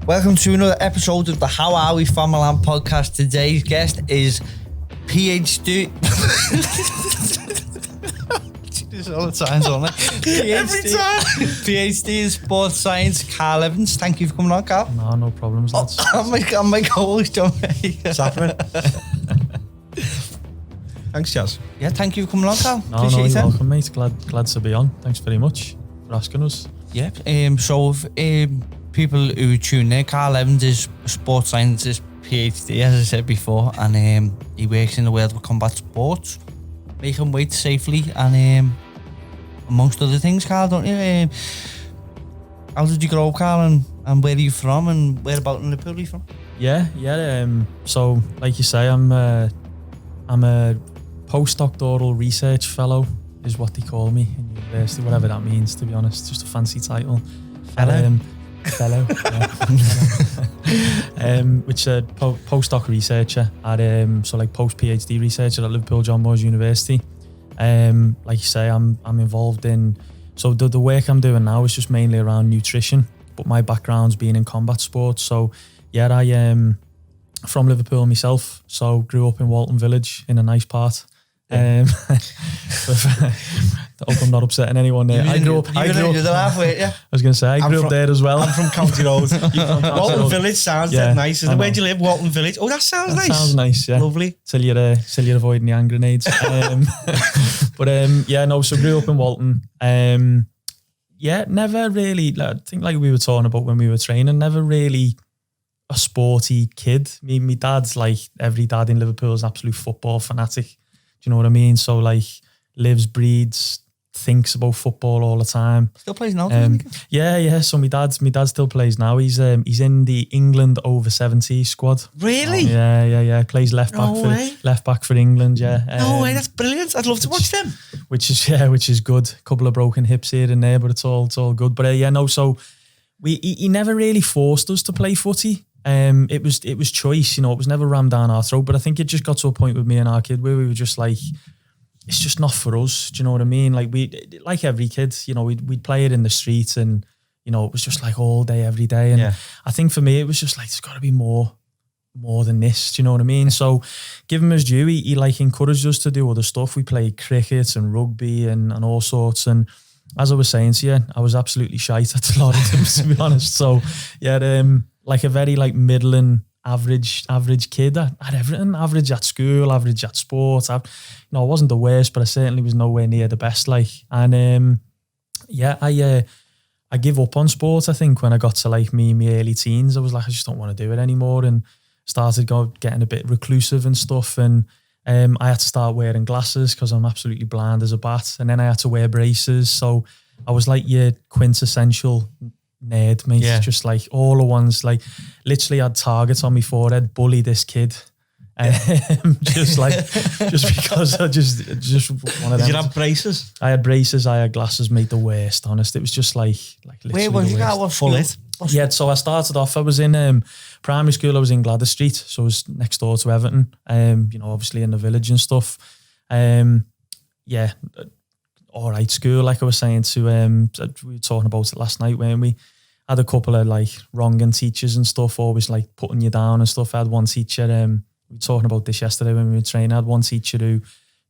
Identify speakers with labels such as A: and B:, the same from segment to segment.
A: Welcome to another episode of the How Are We Famalam podcast. Today's guest is PhD. This all the time, isn't it?
B: Every time.
A: PhD in sports science, Langan-Evans. Thank you for coming on, Carl.
C: No problems, lads.
A: I'm my co-host, John.
B: What's happening? Thanks, Jazz.
A: Yeah, thank you for coming on, Carl.
C: No, you're welcome, mate. Glad to be on. Thanks very much for asking us.
A: Yeah. So if people who tune in, Langan-Evans is a sports scientist, PhD, as I said before, and he works in the world of combat sports, making weight safely, and amongst other things, Carl, don't you? How did you grow up, Carl, and where are you from, and whereabouts in Liverpool are you from?
C: Yeah. So, like you say, I'm a postdoctoral research fellow, is what they call me in university, whatever that means, to be honest. Just a fancy title.
A: Fellow?
C: Fellow, yeah. Which is postdoc researcher at post PhD researcher at Liverpool John Moores University. Like you say, I'm involved in, so the work I'm doing now is just mainly around nutrition, but my background's been in combat sports. So yeah, I am from Liverpool myself, so grew up in Walton Village in a nice part. I hope I'm not upsetting anyone there. I grew up
A: I
C: was going to say, I grew up there as well.
B: I'm from County Road. Walton Village sounds nice. Where do you live? Walton Village. Oh, that sounds nice.
C: Sounds nice, yeah.
B: Lovely.
C: Till you're avoiding the hand grenades. So grew up in Walton. Never really, I think like we were talking about when we were training, never really a sporty kid. Me dad's like every dad in Liverpool is an absolute football fanatic. Do you know what I mean? So like lives, breeds, thinks about football all the time.
A: Still plays now, doesn't he?
C: Yeah. So my dad still plays now. He's in the England over 70 squad.
A: Really?
C: Yeah. Plays left back for England. Yeah.
A: No way, that's brilliant. I'd love to watch them.
C: Which is good. Couple of broken hips here and there, but it's all good. But So he never really forced us to play footy. It was choice, it was never rammed down our throat, but I think it just got to a point with me and our kid where we were just like, it's just not for us. Do you know what I mean? Like like every kid, we'd play it in the street, and it was just like all day, every day. And I think for me, it was just like, there's got to be more than this. Do you know what I mean? So give him his due. He like encouraged us to do other stuff. We played cricket and rugby and all sorts. And as I was saying to you, I was absolutely shite at a lot of them, to be honest. So yeah, like a very like middling average kid at everything, average at school, average at sport. I wasn't the worst, but I certainly was nowhere near the best. Like, and I give up on sport. I think when I got to like my early teens, I was like, I just don't want to do it anymore, and started getting a bit reclusive and stuff. And I had to start wearing glasses because I'm absolutely blind as a bat, and then I had to wear braces. So I was like your quintessential nerd, mate. Yeah. Just like all the ones, like literally had targets on my forehead, bully this kid. Just because I just one of them.
B: Did you have braces?
C: I had braces, I had glasses, mate, the worst, honest. It was just like literally.
A: Where was you at? What full it?
C: Yeah, so I started off, I was in primary school, I was in Gladys Street, so I was next door to Everton, obviously in the village and stuff. All right school, like I was saying to we were talking about it last night, when we had a couple of like wronging teachers and stuff, always like putting you down and stuff. I had one teacher, we were talking about this yesterday when we were training, I had one teacher who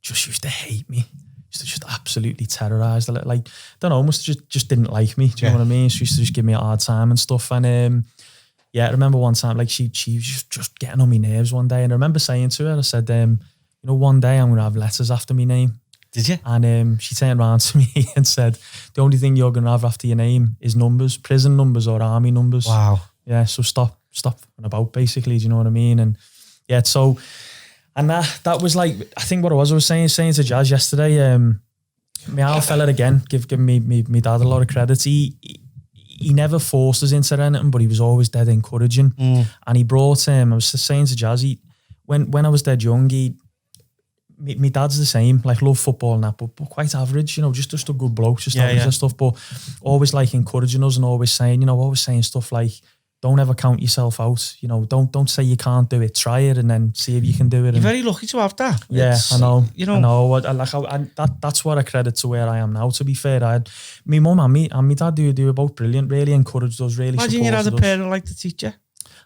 C: just used to hate me, used to just absolutely terrorise, like don't know, almost just didn't like me, do you know what I mean? She used to just give me a hard time and stuff. And I remember one time, like she was just getting on my nerves one day, and I remember saying to her, I said, one day I'm going to have letters after my name.
A: Did you?
C: And she turned around to me and said, the only thing you're going to have after your name is numbers, prison numbers or army numbers.
A: Wow.
C: Yeah, so stop about, basically, do you know what I mean? And yeah, so, and that was like, I think what I was saying to Jazz yesterday, my old fella again, giving me dad a lot of credit. He never forced us into anything, but he was always dead encouraging. And he brought, I was just saying to Jazz, when I was dead young, my dad's the same, like love football and that, but quite average, just a good bloke, just average and stuff, but always like encouraging us and always saying, stuff like, don't ever count yourself out. You know, don't say you can't do it. Try it and then see if you can do it.
B: You're very lucky to have that.
C: Yeah, I know. You know, that's what I credit to where I am now. To be fair, my mum and me dad do both brilliant. Really encouraged us. Really
B: imagine you had a parent like the teacher.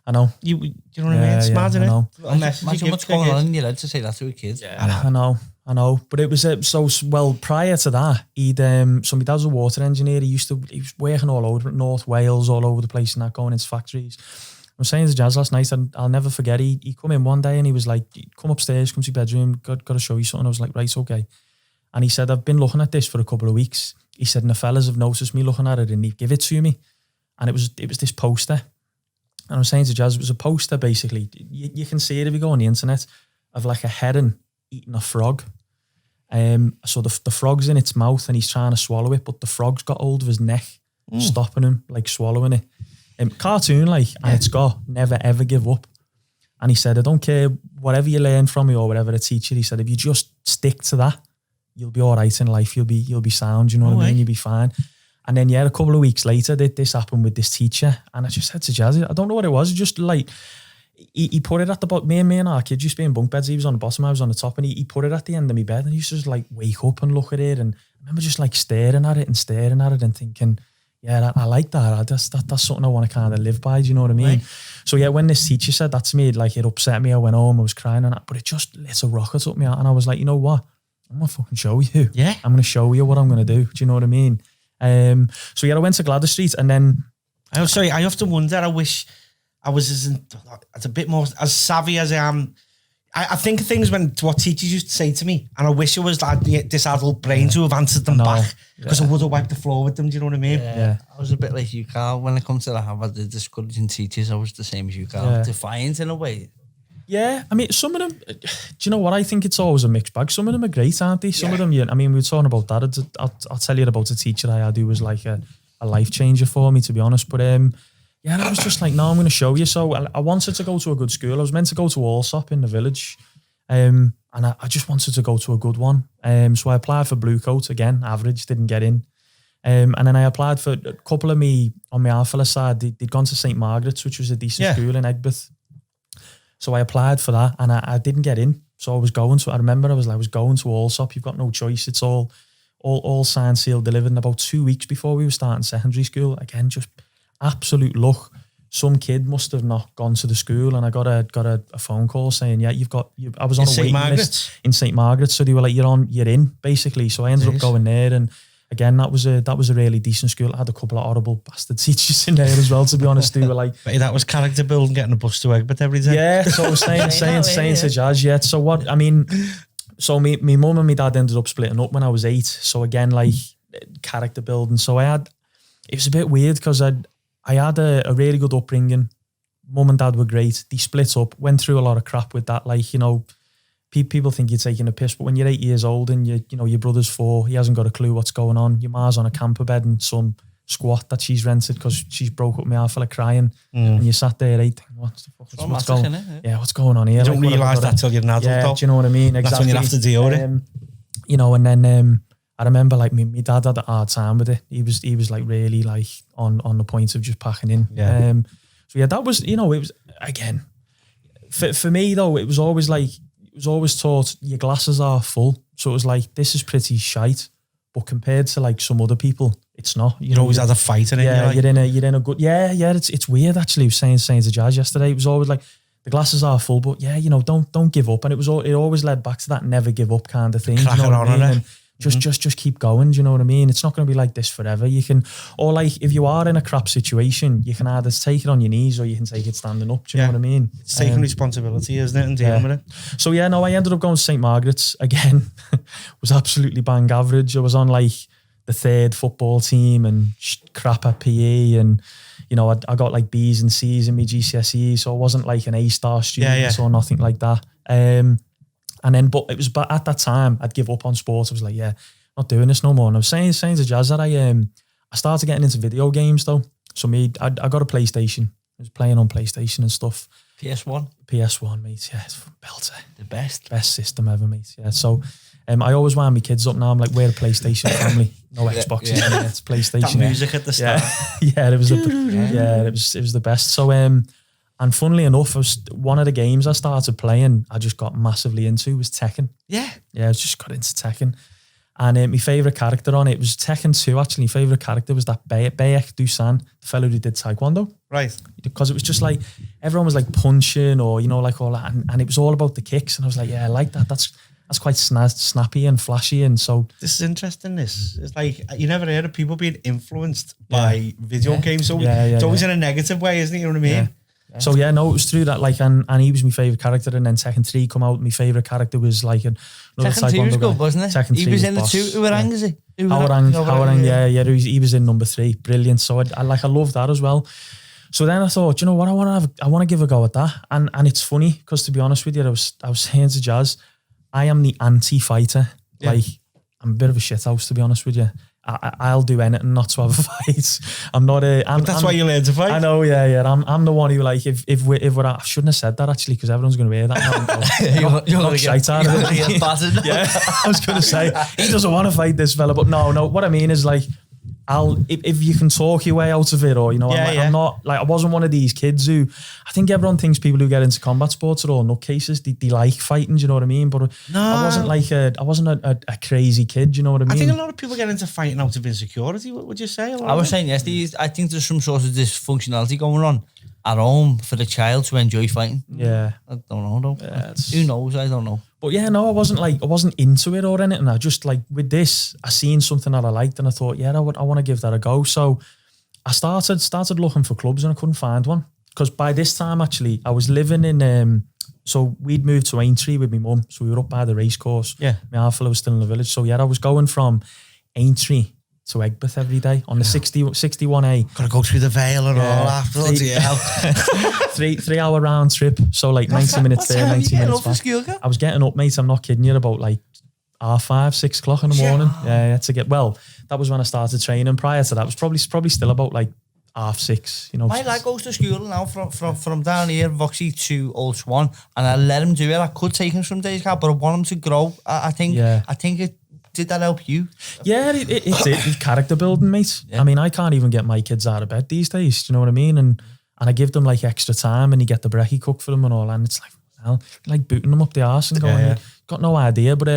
C: I know.
B: You know what I mean? It's mad, isn't it?
A: Imagine what's going on in your head to say that to a kid.
C: Yeah, I know. But it was prior to that, so my dad's a water engineer. He was working all over North Wales, all over the place and that, going into factories. I was saying to Jazz last night, and I'll never forget, he come in one day and he was like, come upstairs, come to your bedroom, got to show you something. I was like, right, okay. And he said, I've been looking at this for a couple of weeks. He said, and the fellas have noticed me looking at it and he give it to me. And it was this poster. And I was saying to Jazz, it was a poster basically. You can see it if you go on the internet, of like a heron eating a frog. So the frog's in its mouth and he's trying to swallow it, but the frog's got hold of his neck, stopping him, like swallowing it. Cartoon like, and it's got never ever give up. And he said, I don't care whatever you learn from me or whatever a teacher. He said, if you just stick to that, you'll be all right in life. You'll be sound. You know what I mean? You'll be fine. And then, a couple of weeks later, this happened with this teacher. And I just said to Jazzy, I don't know what it was. Just like, he put it at the bottom. Me and our kids used to be in bunk beds. He was on the bottom, I was on the top. And he put it at the end of my bed. And he used to just like wake up and look at it. And I remember just like staring at it and thinking, yeah, I like that. That's something I want to kind of live by. Do you know what I mean? Right. So when this teacher said that to me, like it upset me. I went home, I was crying and that. But it just lit a rocket up me out. And I was like, you know what? I'm going to fucking show you. Yeah. I'm going to show you what I'm going to do. Do you know what I mean? I went to Gladys Street and then...
B: I often wonder, I wish I was as a bit more as savvy as I am. I think of things to what teachers used to say to me, and I wish it was like this adult brain to have answered them back, because I would have wiped the floor with them. Do you know what I mean?
A: Yeah. I was a bit like you, Carl. When it comes to that, I've had the discouraging teachers. I was the same as you, Carl. Yeah. Defiant in a way.
C: Yeah, I mean, some of them, do you know what? I think it's always a mixed bag. Some of them are great, aren't they? Some of them, we were talking about that. I'll tell you about a teacher I had who was like a life changer for me, to be honest. But I was just like, no, I'm going to show you. So I wanted to go to a good school. I was meant to go to Allsop in the village. And I just wanted to go to a good one. So I applied for Blue Coat again, average, didn't get in. And then I applied for a couple of me on my Alpha side. They'd gone to St. Margaret's, which was a decent school in Egbert. So I applied for that and I didn't get in. So I remember I was going to Allsop. You've got no choice. It's all signed, sealed, delivered. And about 2 weeks before we were starting secondary school, again, just absolute luck. Some kid must have not gone to the school and I got a phone call saying, I was on a waiting list in St. Margaret's. So they were like, you're in, basically. So I ended up going there and again, that was a really decent school. I had a couple of horrible bastard teachers in there as well, to be honest. They were like...
B: But that was character building, getting a bus to Egbert every day.
C: Yeah, so I was saying to Jazz, so what, so my mum and my dad ended up splitting up when I was 8. So again, like, character building. So it was a bit weird because I had a really good upbringing. Mum and dad were great. They split up, went through a lot of crap with that, like, people think you're taking a piss, but when you're 8 years old and your brother's 4, he hasn't got a clue what's going on. Your ma's on a camper bed in some squat that she's rented because she's broke up my half full of crying. And you sat there 8 thinking, what's going on? Yeah, what's going on here?
B: You don't realise that till you're an adult.
C: Yeah, do you know what I mean? Exactly.
B: That's when you have to deal with it.
C: And then I remember like my dad had a hard time with it. He was like really like on the point of just packing in. Yeah. That was, it was, again, for me though, it was always taught your glasses are full. So it was like, this is pretty shite. But compared to like some other people, it's not.
B: You always had a fight in it.
C: Yeah, you're in a good... Yeah, it's weird actually. I was saying to Jazz yesterday, it was always like, the glasses are full, but don't give up. And it always led back to that never give up kind of thing.
B: Cracking on it.
C: And just keep going, do you know what I mean? It's not going to be like this forever. You can, or like if you are in a crap situation, you can either take it on your knees or you can take it standing up, do you know what I mean?
B: It's taking responsibility, isn't it, and dealing with it.
C: So I ended up going to St. Margaret's again. Was absolutely bang average. I was on like the 3rd football team and crap at PE, and I got like B's and C's in my GCSE, so I wasn't like an A-star student or nothing like that. But it was at that time I'd give up on sports. I was like, not doing this no more. And I was saying to Jazz that I started getting into video games though. So I got a PlayStation. I was playing on PlayStation and stuff.
A: PS1,
C: mate. Yeah, it's belter.
A: the best.
C: Best system ever, mate. Yeah, so I always wind my kids up now. I'm like, we're a PlayStation family. No Xboxes. Yeah. It's PlayStation.
B: That music at the start.
C: Yeah, it was it was the best. So and funnily enough, one of the games I started playing, I just got massively into was Tekken.
B: Yeah,
C: I just got into Tekken. And my favourite character on it was Tekken 2, actually. My favourite character was that Baek Dusan, the fellow who did Taekwondo.
B: Right.
C: Because it was just like, everyone was like punching or, like all that. And it was all about the kicks. And I was like, yeah, I like that. That's quite snappy and flashy. And so...
B: This is interesting, this. It's like, you never heard of people being influenced by video games. So it's always in a negative way, isn't it? You know what I mean?
C: Yeah. So it was through that, like, and he was my favourite character, and then Tekken 3 come out, my favourite character was like another
A: Tekken 2 was good, wasn't it?
C: Tekken 3
A: he was in the 2, Uerang, is he?
C: Uerang, yeah, he was in number 3, brilliant, so I love that as well. So then I thought, you know what, I want to give a go at that, and it's funny, because to be honest with you, I was saying to Jazz, I am the anti-fighter, like, I'm a bit of a shithouse, to be honest with you. I'll do anything not to have a fight. I'm not a...
B: But that's why you learn to fight.
C: I know, yeah. I'm the one who, like, if we're I shouldn't have said that, actually, because everyone's going to hear that now. You're going to get
A: battered.
C: Yeah, I was going to say, he doesn't want to fight this fella, but no, what I mean is, like, if you can talk your way out of it, or, I'm not, like, I wasn't one of these kids who, I think everyone thinks people who get into combat sports are all nutcases. They like fighting, do you know what I mean? But
B: no.
C: I wasn't a crazy kid, do you know what I mean?
B: I think a lot of people get into fighting out of insecurity, what would you say?
A: I was saying yesterday, I think there's some sort of dysfunctionality going on at home for the child to enjoy fighting.
C: Yeah.
A: I don't know though. Yeah, who knows? I don't know.
C: But yeah, no, I wasn't into it or anything. I just, like, with this, I seen something that I liked and I thought, yeah, I want to give that a go. So I started looking for clubs and I couldn't find one. Because by this time, actually, I was living in, so we'd moved to Aintree with my mum. So we were up by the race course.
B: Yeah.
C: My half fella was still in the village. So yeah, I was going from Aintree to Egbert every day on the 61A.
B: Got to go through the Vale and all afterwards.
C: 3 hour round trip. So like 90 minutes there, 90 minutes back. I was getting up, mate. I'm not kidding you, about like 5:30, 6 o'clock in the morning. Yeah, that was when I started training. Prior to that, it was probably still about like 6:30.
A: My lad goes to school now from down here, Voxy to Old Swan, and I let him do it. I could take him some days, but I want him to grow. I think it. Did that help you?
C: Yeah, it did. It's character building, mate. Yeah. I mean, I can't even get my kids out of bed these days. Do you know what I mean? And I give them like extra time, and you get the brekkie cooked for them and all, and it's like, well, like booting them up the arse and going, got no idea. But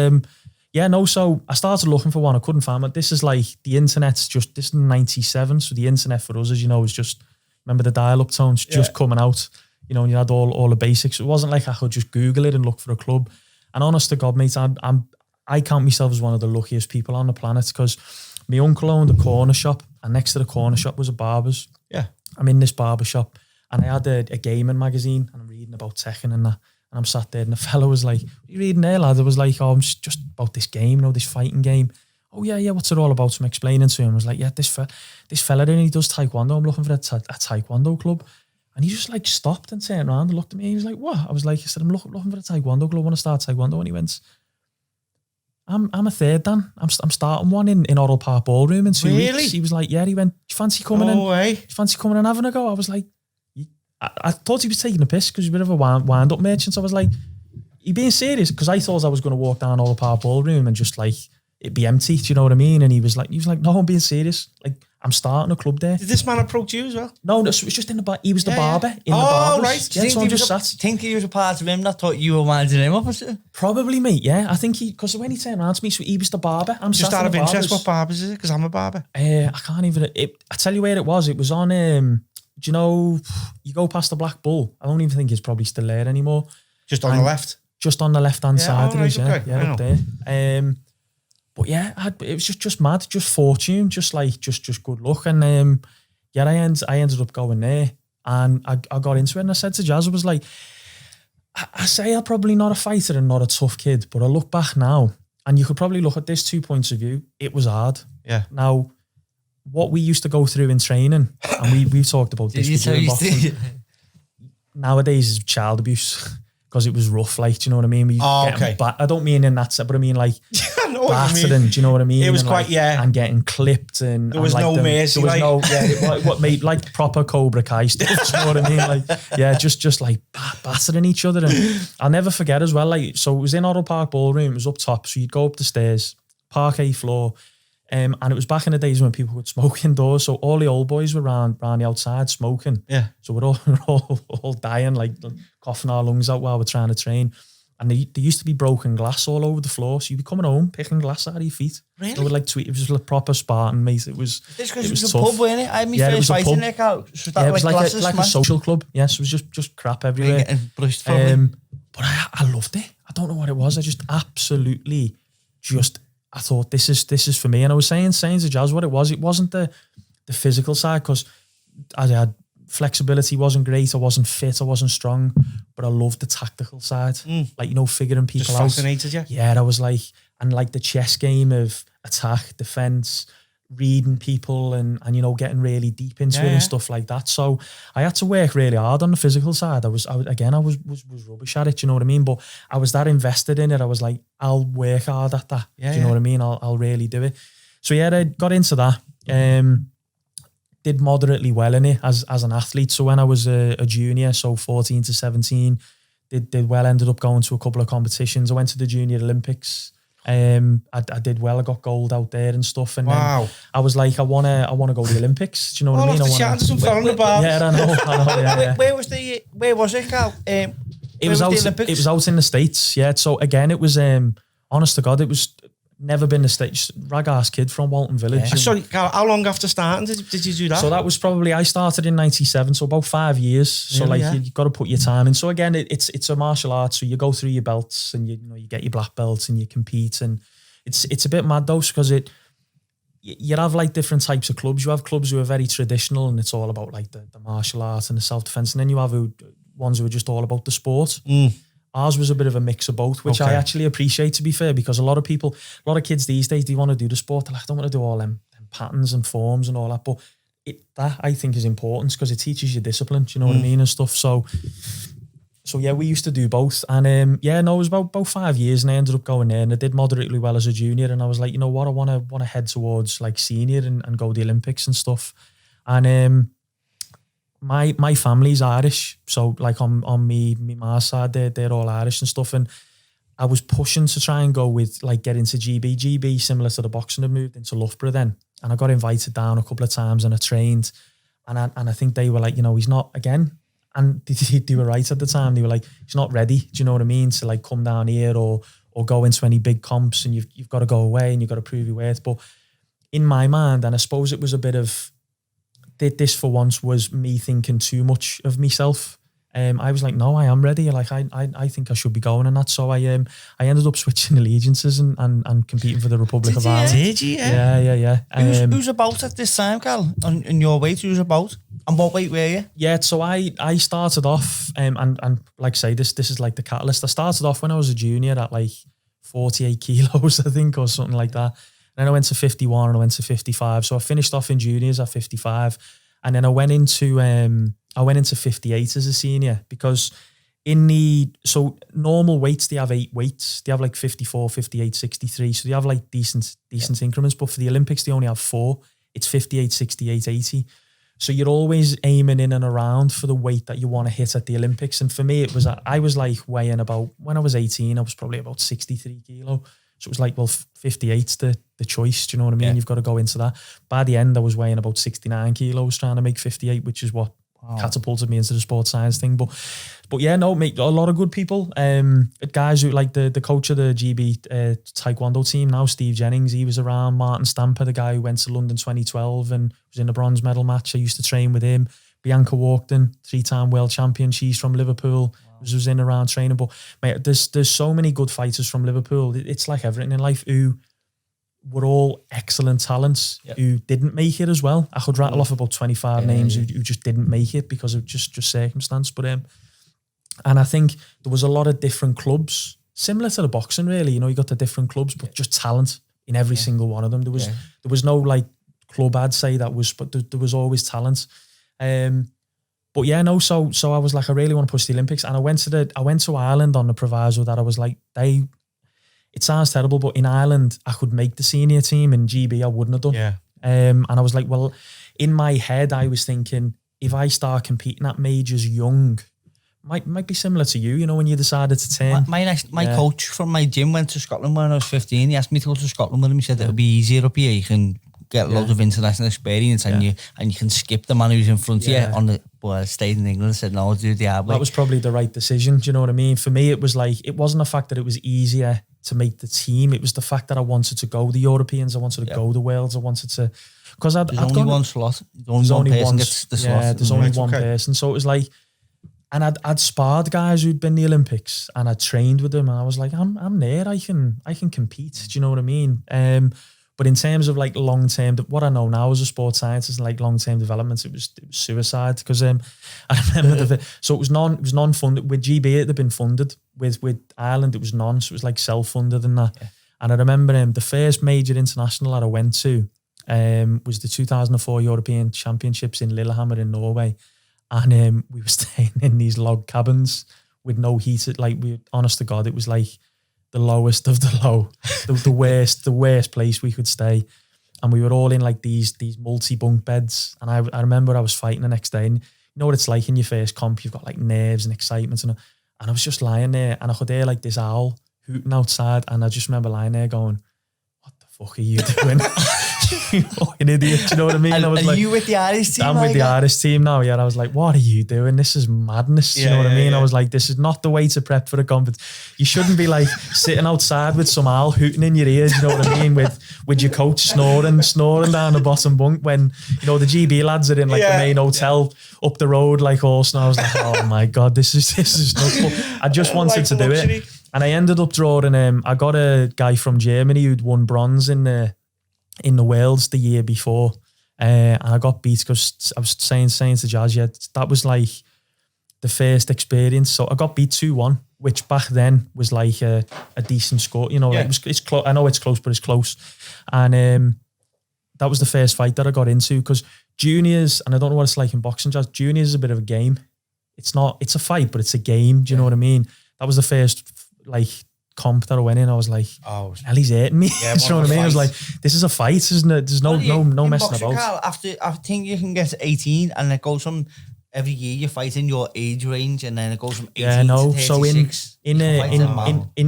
C: so I started looking for one. I couldn't find it. This is like the internet's this is 97, so the internet for us, as you know, is just, remember the dial-up tones just coming out, and you had all the basics. It wasn't like I could just Google it and look for a club. And honest to God, mate, I count myself as one of the luckiest people on the planet, because my uncle owned a corner shop, and next to the corner shop was a barber's.
B: Yeah.
C: I'm in this barber shop, and I had a gaming magazine, and I'm reading about Tekken and that, and I'm sat there, and the fellow was like, "What are you reading there, lad?" I was like, "Oh, I'm just about this game, this fighting game." "Oh, yeah, what's it all about?" So I'm explaining to him. I was like, "Yeah, this fella, he does Taekwondo. I'm looking for a Taekwondo club." And he just like stopped and turned around and looked at me. He was like, "What?" I was like, I said, "I'm looking for a Taekwondo club. I want to start Taekwondo." And he went, I'm a third Dan. I'm starting one in Oral Park Ballroom in 2 weeks. He was like, yeah. He went, "Do you fancy coming in?
B: Way.
C: Do you fancy coming and having a go?" I was like, I thought he was taking a piss because he's a bit of a wind-up merchant. So I was like, "You being serious?" Because I thought I was going to walk down Oral Park Ballroom and just like it'd be empty. Do you know what I mean? And he was like, "No, I'm being serious. Like, I'm starting a club there."
B: Did this man approach you as well?
C: No, it was just in the bar. He was the barber in the bar.
A: Right.
C: Yeah, so I'm just sat.
A: Think he was a part of him that thought you were winding him up or something?
C: Probably, mate. Yeah, I think because when he turned around to me, so he was the barber. I'm
B: just out of interest, what barbers is it? Because I'm a barber.
C: I can't even. I tell you where it was. It was on. Do you know? You go past the Black Bull. I don't even think it's probably still there anymore.
B: Just on the left.
C: Just on the left-hand side.
B: Right, okay.
C: Up there. But yeah, it was just mad, just fortune, just good luck. And I ended up going there, and I got into it, and I said to Jazz, I was like, I say I'm probably not a fighter and not a tough kid, but I look back now, and you could probably look at this 2 points of view. It was hard.
B: Yeah.
C: Now, what we used to go through in training, and we've talked about this with boxing, nowadays is child abuse. because it was rough, like, do you know what I mean?
B: Okay.
C: I don't mean in that sense, but I mean like
B: I know what you mean.
C: battering, do you know what I mean?
B: It was
C: and
B: quite,
C: and getting clipped, and
B: there was no mercy.
C: There was no, what made like proper Cobra Kai stuff, do you know what I mean? Like, just like battering each other. And I'll never forget as well, like, so it was in Oral Park Ballroom, it was up top, so you'd go up the stairs, parquet floor, and it was back in the days when people would smoke indoors, so all the old boys were around the outside smoking.
B: Yeah.
C: So we're all dying, like coughing our lungs out while we're trying to train. And there used to be broken glass all over the floor, so you'd be coming home picking glass out of your feet.
B: Really?
C: It was like it was just like proper Spartan, mate. It was.
A: It's because it was
C: tough.
A: a pub, wasn't it? I had my first fight in there, Carl. So that
C: it was like
A: glasses,
C: a social club. Yes, it was just crap everywhere.
A: Getting brushed probably.
C: But I loved it. I don't know what it was. I just absolutely I thought this is for me. And I was saying to Jazz what it was. It wasn't the physical side, because I had flexibility wasn't great. I wasn't fit. I wasn't strong. But I loved the tactical side. Like, you know, figuring people
B: just
C: out.
B: fascinated you?
C: Yeah, I was like, and like the chess game of attack, defense, reading people, and you know, getting really deep into it and stuff like that. So I had to work really hard on the physical side. I was rubbish at it, do you know what I mean? But I was that invested in it. I was like, I'll work hard at that. Do you know what I mean? I'll really do it. So yeah, I got into that. Did moderately well in it as an athlete. So when I was a junior, so 14 to 17, did well, ended up going to a couple of competitions. I went to the Junior Olympics. I did well. I got gold out there and stuff. And then I was like, I wanna go to the Olympics. Do you know what I mean? Yeah, I know.
A: Where was it, Carl?
C: It was out in the States. Yeah. So again, it was honest to God, it was never been the States. Rag-ass kid from Walton Village.
B: Yeah. Sorry, Carl, how long after starting did you do that?
C: So that was probably, I started in 97, so about 5 years. So you've got to put your time in. So again, it's a martial art. So you go through your belts, and you get your black belts, and you compete. And it's a bit mad though, because you have like different types of clubs. You have clubs who are very traditional, and it's all about like the martial art and the self-defense. And then you have ones who are just all about the sport. Ours was a bit of a mix of both, which I actually appreciate, to be fair, because a lot of kids these days, they want to do the sport. They're like, I don't want to do all them patterns and forms and all that. But that I think is important, because it teaches you discipline, do you know what I mean, and stuff. So yeah, we used to do both. And it was about 5 years, and I ended up going there, and I did moderately well as a junior. And I was like, you know what, I want to head towards like senior and go to the Olympics and stuff. And my family's Irish, so like on me ma's side, they're all Irish and stuff, and I was pushing to try and go with like get into GB, similar to the boxing. I moved into Loughborough then, and I got invited down a couple of times, and I trained, and I think they were like, you know, he's not again, and they were right at the time. They were like, he's not ready, do you know what I mean, to like come down here or go into any big comps, and you've got to go away and you've got to prove your worth. But in my mind, and I suppose it was a bit of, this for once was me thinking too much of myself. I was like, no, I am ready. Like, I think I should be going and that. So I ended up switching allegiances and competing for the Republic of Ireland.
B: Did you?
C: Yeah.
A: Who's about at this time, Carl? In your weight, who's about? And what weight were you?
C: Yeah, so I started off, and like I say, this is like the catalyst. I started off when I was a junior at like 48 kilos, I think, or something like that. And then I went to 51 and I went to 55. So I finished off in juniors at 55. And then I went into 58 as a senior, because so normal weights, they have 8 weights. They have like 54, 58, 63. So they have like decent increments. But for the Olympics, they only have 4. It's 58, 68, 80. So you're always aiming in and around for the weight that you want to hit at the Olympics. And for me, I was like weighing about, when I was 18, I was probably about 63 kilo. So it was like, well, 58's the choice, do you know what I mean? Yeah. You've got to go into that. By the end, I was weighing about 69 kilos trying to make 58, which is what catapulted me into the sports science thing. But yeah, no, mate, a lot of good people. Guys who, like the coach of the GB Taekwondo team now, Steve Jennings, he was around. Martin Stamper, the guy who went to London 2012 and was in a bronze medal match. I used to train with him. Bianca Walkden, 3-time world champion. She's from Liverpool. Wow. Was in around training. But mate, there's so many good fighters from Liverpool. It's like everything in life, who were all excellent talents, who didn't make it as well. I could rattle off about 25 names who just didn't make it because of just circumstance. But and I think there was a lot of different clubs, similar to the boxing really. You know, you got the different clubs, but just talent in every single one of them. There was no like club I'd say that was, but there was always talent. But yeah, no. So I was like, I really want to push the Olympics, and I went to Ireland on the proviso that I was like, it sounds terrible, but in Ireland I could make the senior team. In GB I wouldn't have done.
B: Yeah.
C: And I was like, well, in my head I was thinking, if I start competing at majors young, might be similar to you, when you decided to turn.
A: My coach from my gym went to Scotland when I was 15. He asked me to go to Scotland with him. He said it'll be easier up here. You can get loads of international experience, and you can skip the man who's in front of you on the. But I stayed in England and said, no, I'll do the hard way.
C: That was probably the right decision. Do you know what I mean? For me, it was like, it wasn't the fact that it was easier to make the team. It was the fact that I wanted to go the Europeans. I wanted to go the Worlds. I wanted to, because I'd
A: only
C: gone,
A: one slot. There's only one person gets the slot.
C: Yeah, there's only one person. So it was like, and I'd sparred guys who'd been the Olympics, and I'd trained with them, and I was like, I'm there. I can compete. Do you know what I mean? But in terms of like long term, what I know now as a sports scientist and like long term developments, it was suicide, because I remember so it was non funded with GB. It had been funded with Ireland. It was none, so it was like self funded and that. Yeah. And I remember the first major international that I went to was the 2004 European Championships in Lillehammer in Norway, and we were staying in these log cabins with no heat. Like, honest to God, it was like the lowest of the low, the worst place we could stay. And we were all in like these multi-bunk beds. And I remember I was fighting the next day, and you know what it's like in your first comp, you've got like nerves and excitement. And I was just lying there, and I could hear like this owl hooting outside. And I just remember lying there going, what the fuck are you doing? You fucking idiot. Do you know what I mean?
A: And
C: I was
A: are
C: like,
A: you with the Irish team?
C: I'm with the Irish team now. Yeah. I was like, what are you doing? This is madness. Do you know what I mean? I was like, this is not the way to prep for a competition. You shouldn't be like sitting outside with some owl hooting in your ears. You know what I mean? With your coach snoring down the bottom bunk when, the GB lads are in like the main hotel up the road, like horse. And I was like, oh my God, this is nuts. I just wanted to do it. And I ended up drawing, I got a guy from Germany who'd won bronze in the Worlds the year before, and I got beat because I was saying to Jazz, that was like the first experience. So I got beat 2-1, which back then was like a decent score. It's close. I know it's close, but it's close. And that was the first fight that I got into, because juniors, and I don't know what it's like in boxing, Jazz, juniors is a bit of a game. It's a fight, but it's a game. Do you know what I mean? That was the first like comp that I went in. I was like, oh, hell, he's hating me. Yeah, you know what I mean? I was like, this is a fight, isn't it? There's no messing about.
A: Carl, I think you can get 18, and it goes from every year you fight in your age range, and then it goes from 18 to 36.
C: So in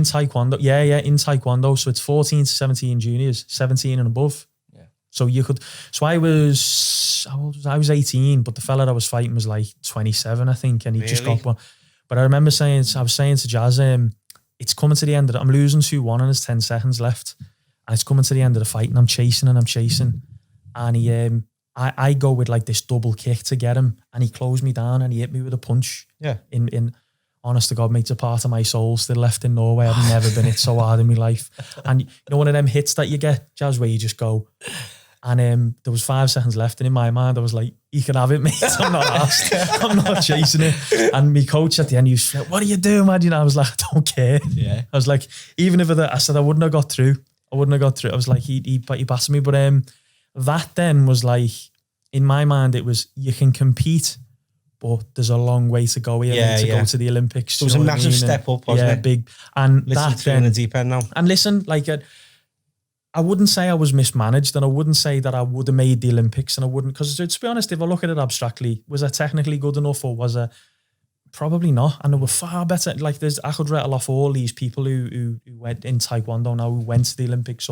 C: Taekwondo, in Taekwondo, so it's 14 to 17 juniors, 17 and above. Yeah. So you could. So I was 18, but the fella that I was fighting was like 27, I think, and he just got one. But I remember I was saying to Jazz, it's coming to the end of it. I'm losing 2-1 and there's 10 seconds left. And it's coming to the end of the fight, and I'm chasing. And he, I go with like this double kick to get him, and he closed me down and he hit me with a punch. Yeah. In honest to God, mate, it's a part of my soul still left in Norway. I've never been hit so hard in my life. And one of them hits that you get, Jazz, where you just go. And there was 5 seconds left, and in my mind I was like, you can have it, mate. I'm not asked. I'm not chasing it. And my coach at the end, he was like, what are you doing, man? I was like, I don't care. Yeah. I was like, even if I said I wouldn't have got through. I was like, he passed me. But that then was like, in my mind, it was, you can compete, but there's a long way to go here to go to the Olympics.
B: It was a massive step up, wasn't it?
C: Big. And
B: that then, in the deep end now.
C: And listen, like, I wouldn't say I was mismanaged, and I wouldn't say that I would have made the Olympics, and I wouldn't, because to be honest, if I look at it abstractly, was I technically good enough, or was I probably not? And there were far better, like I could rattle off all these people who went in Taekwondo now, who went to the Olympics,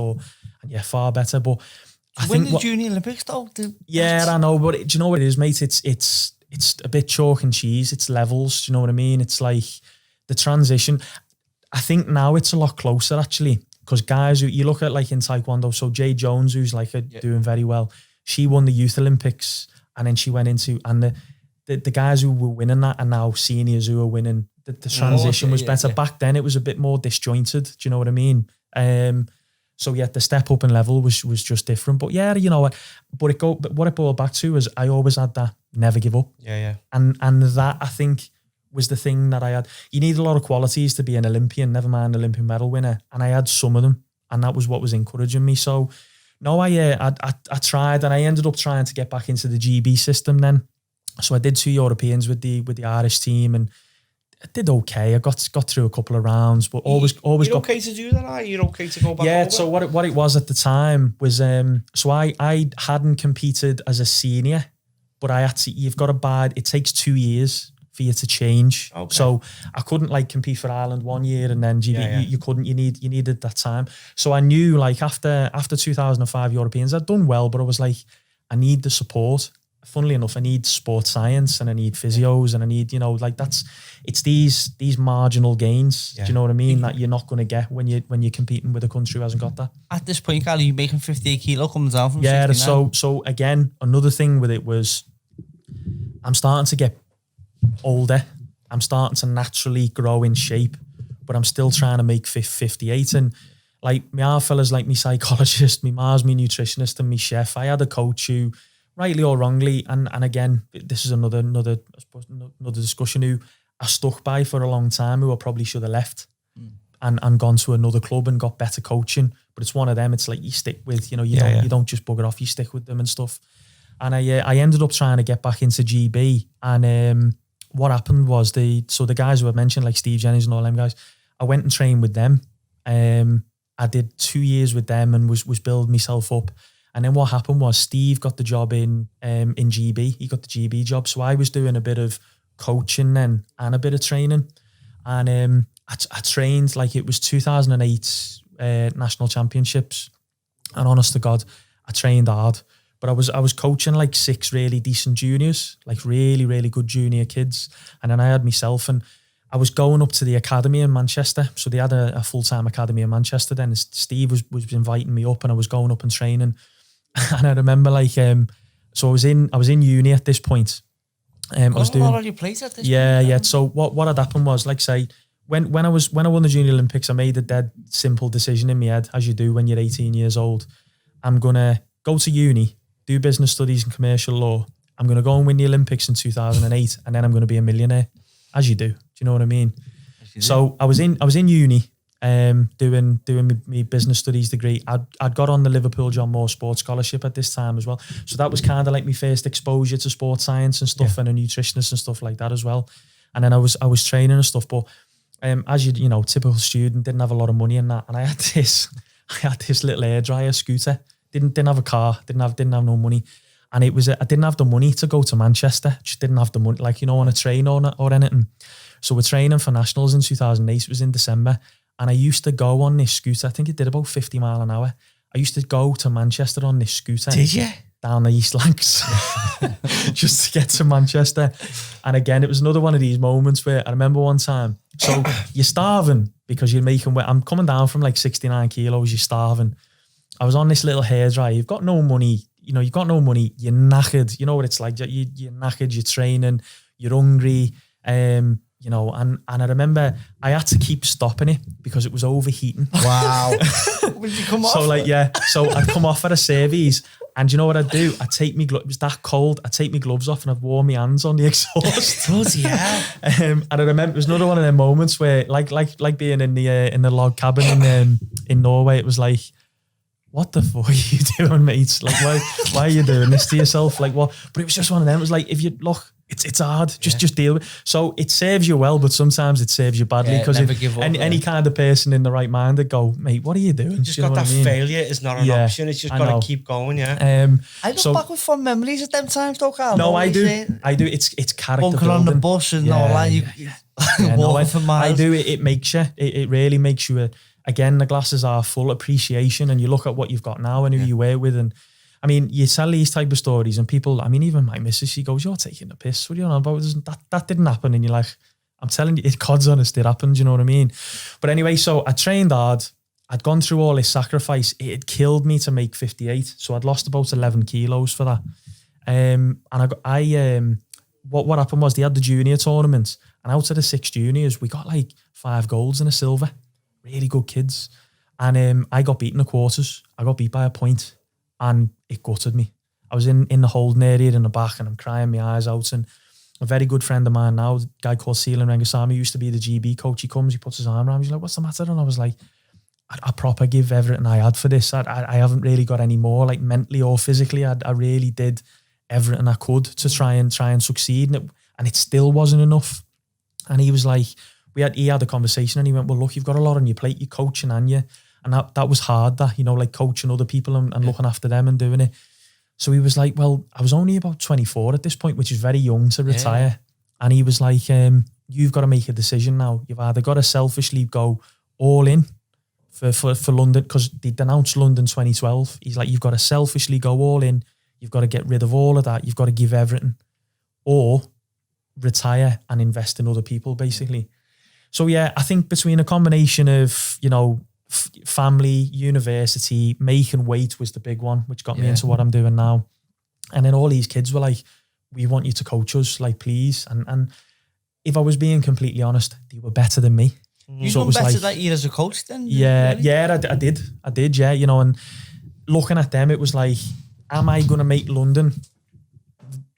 C: far better. But I think
A: the Junior Olympics though.
C: I know, but do you know what it is, mate? It's a bit chalk and cheese. It's levels. Do you know what I mean? It's like the transition. I think now it's a lot closer actually. Because guys who you look at, like in Taekwondo, so Jay Jones, who's like doing very well, she won the Youth Olympics, and then she went into, and the guys who were winning that are now seniors who are winning. The transition was better. Back then it was a bit more disjointed. Do you know what I mean? So the step up in level was just different. But what it boiled back to was I always had that never give up. And that, I think, was the thing that I had. You need a lot of qualities to be an Olympian, never mind Olympic medal winner. And I had some of them, and that was what was encouraging me. So no, I tried, and I ended up trying to get back into the GB system then. So I did 2 Europeans with the Irish team, and I did okay. I got through a couple of rounds, but always
B: you're
C: got
B: okay to do that, are you? You're okay to go back over?
C: So what it was at the time was so I hadn't competed as a senior, but I had to. You've got to bide. It takes 2 years for you to change.
B: Okay.
C: So I couldn't like compete for Ireland 1 year and then you couldn't. You needed that time. So I knew like after 2005 Europeans, I'd done well, but I was like, I need the support. Funnily enough, I need sports science and I need physios and I need, it's these marginal gains. Do you know what I mean? That you're not going to get when you're competing with a country who hasn't got that.
A: At this point, Gary, you're making 58 kilo coming down from 69.
C: So again, another thing with it was I'm starting to get older. I'm starting to naturally grow in shape, but I'm still trying to make 58. And like my other fellas, like my psychologist, my Mars, my nutritionist and my chef, I had a coach who, rightly or wrongly, and again, this is another discussion, who I stuck by for a long time, who I probably should have left and gone to another club and got better coaching. But it's one of them. It's like you stick with, you don't just bugger off. You stick with them and stuff. And I ended up trying to get back into GB. And what happened was the guys who I mentioned, like Steve Jennings and all them guys, I went and trained with them. I did 2 years with them and was building myself up. And then what happened was Steve got the job in GB. He got the GB job. So I was doing a bit of coaching then and a bit of training. And I trained like it was 2008 National Championships. And honest to God, I trained hard. But I was coaching like 6 really decent juniors, like really, really good junior kids. And then I had myself, and I was going up to the academy in Manchester. So they had a full-time academy in Manchester then. Steve was inviting me up and I was going up and training. And I remember like, so I was in uni at this point. I was doing a lot
A: on your plate at this point.
C: Yeah. So what had happened was, like say, when I won the Junior Olympics, I made a dead simple decision in my head, as you do when you're 18 years old. I'm gonna go to uni, do business studies and commercial law. I'm gonna go and win the Olympics in 2008, and then I'm gonna be a millionaire, as you do. Do you know what I mean? So I was in uni. Doing my business studies degree. I'd got on the Liverpool John Moore Sports Scholarship at this time as well. So that was kind of like my first exposure to sports science and stuff, and a nutritionist and stuff like that as well. And then I was training and stuff, but as typical student, didn't have a lot of money in that. And I had this little hairdryer scooter. Didn't have a car. Didn't have no money. And it was I didn't have the money to go to Manchester. Just didn't have the money, on a train or anything. So we're training for nationals in 2008. It was in December. And I used to go on this scooter. I think it did about 50 mile an hour. I used to go to Manchester on this scooter.
B: Did you?
C: Down the East Lancs. Just to get to Manchester. And again, it was another one of these moments where I remember one time. So you're starving because you're making weight. I'm coming down from like 69 kilos. You're starving. I was on this little hairdryer. You've got no money. You've got no money. You're knackered. You know what it's like. You're knackered. You're training. You're hungry. And I remember I had to keep stopping it because it was overheating.
B: Wow. When did you come off?
C: So I'd come off at a service, and you know what I'd do? I'd take me it was that cold. I'd take my gloves off and I'd warm my hands on the exhaust.
B: Bloody hell.
C: And I remember it was another one of them moments where, like being in the log cabin in Norway, it was like, what the fuck are you doing, mate? Like, why are you doing this to yourself? Like, what? But it was just one of them. It was like, if you look, it's hard. Just deal with it. So it serves you well, but sometimes it serves you badly, because any kind of person in the right mind would go, mate, what are you doing?
B: You just got that failure is not an option. It's just got to keep going. Yeah.
A: I look back with fond memories at them times, though, Carl.
C: No, I do. It's character
A: bunking on the bus and all that. Walking for miles.
C: I do. It makes you. It really makes you. Again, the glasses are full appreciation, and you look at what you've got now and who you were with, and I mean, you tell these type of stories and people, I mean, even my missus, she goes, you're taking the piss. What are you on about? That didn't happen. And you're like, I'm telling you, it's God's honest, it happened. You know what I mean? But anyway, so I trained hard. I'd gone through all this sacrifice. It had killed me to make 58. So I'd lost about 11 kilos for that. And what happened was they had the junior tournament, and out of the 6 juniors, we got like 5 golds and a silver. Really good kids. And I got beat in the quarters. I got beat by a point. And it gutted me. I was in the holding area in the back, and I'm crying my eyes out. And a very good friend of mine now, a guy called Seelan Rangasamy, used to be the GB coach. He comes, he puts his arm around me. He's like, what's the matter? And I was like, I proper give everything I had for this. I haven't really got any more, like mentally or physically. I really did everything I could to try and succeed, and it still wasn't enough. And he was like, he had a conversation, and he went, well, look, you've got a lot on your plate, you're coaching, and that was hard, that, you know, like coaching other people and looking after them and doing it. So he was like, well, I was only about 24 at this point, which is very young to retire. And he was like, you've got to make a decision now. You've either got to selfishly go all in for London, because they denounced London 2012. He's like, you've got to selfishly go all in. You've got to get rid of all of that. You've got to give everything, or retire and invest in other people, basically. So yeah, I think between a combination of, you know, family, university, making weight was the big one, which got me into what I'm doing now. And then all these kids were like, we want you to coach us, like, please. And if I was being completely honest, they were better than me.
A: You done better like, that year as a coach then?
C: Yeah, really? I did, yeah, you know, and looking at them, it was like, am I going to make London?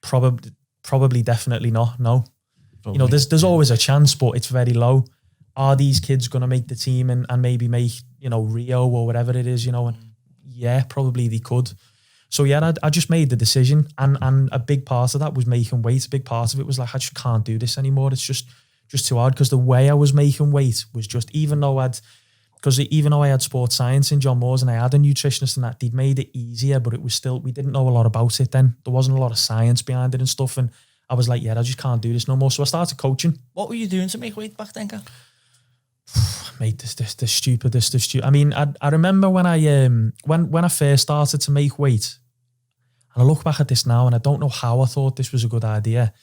C: Probably definitely not, no. Probably. You know, there's always a chance, but it's very low. Are these kids going to make the team and maybe make, you know, Rio or whatever it is, you know? And yeah, probably they could. So yeah, I just made the decision, and a big part of that was making weight. A big part of it was like, I just can't do this anymore. It's just too hard, because the way I was making weight was just, even though I had sports science in John Moores and I had a nutritionist and that, they'd made it easier, but it was still, we didn't know a lot about it then. There wasn't a lot of science behind it and stuff. And I was like, yeah, I just can't do this no more. So I started coaching.
A: What were you doing to make weight back then, Gav?
C: Mate, the stupid. I mean, I remember when I first started to make weight, and I look back at this now and I don't know how I thought this was a good idea.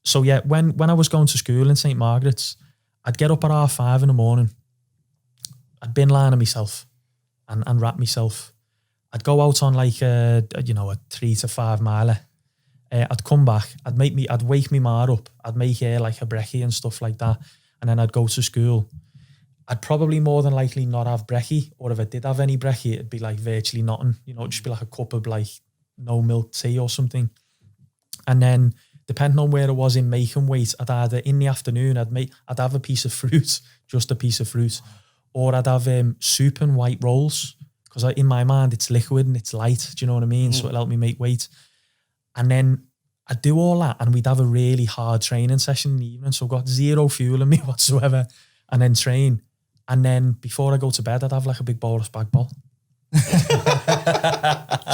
C: So yeah, when I was going to school in St. Margaret's, I'd get up at 5:30 in the morning. I'd bin liner myself and wrap myself. I'd go out on like a 3 to 5 miler. I'd come back. I'd wake me ma up. I'd make her like a brekkie and stuff like that, and then I'd go to school. I'd probably more than likely not have brekkie, or if I did have any brekkie, it'd be like virtually nothing. You know, it'd just be like a cup of like no milk tea or something. And then, depending on where I was in making weight, I'd either in the afternoon I'd have a piece of fruit, just a piece of fruit, or I'd have soup and white rolls, because in my mind it's liquid and it's light. Do you know what I mean? So it'll help me make weight. And then I'd do all that, and we'd have a really hard training session in the evening. So I've got zero fuel in me whatsoever, and then train. And then before I go to bed, I'd have like a big bowl of spag bol.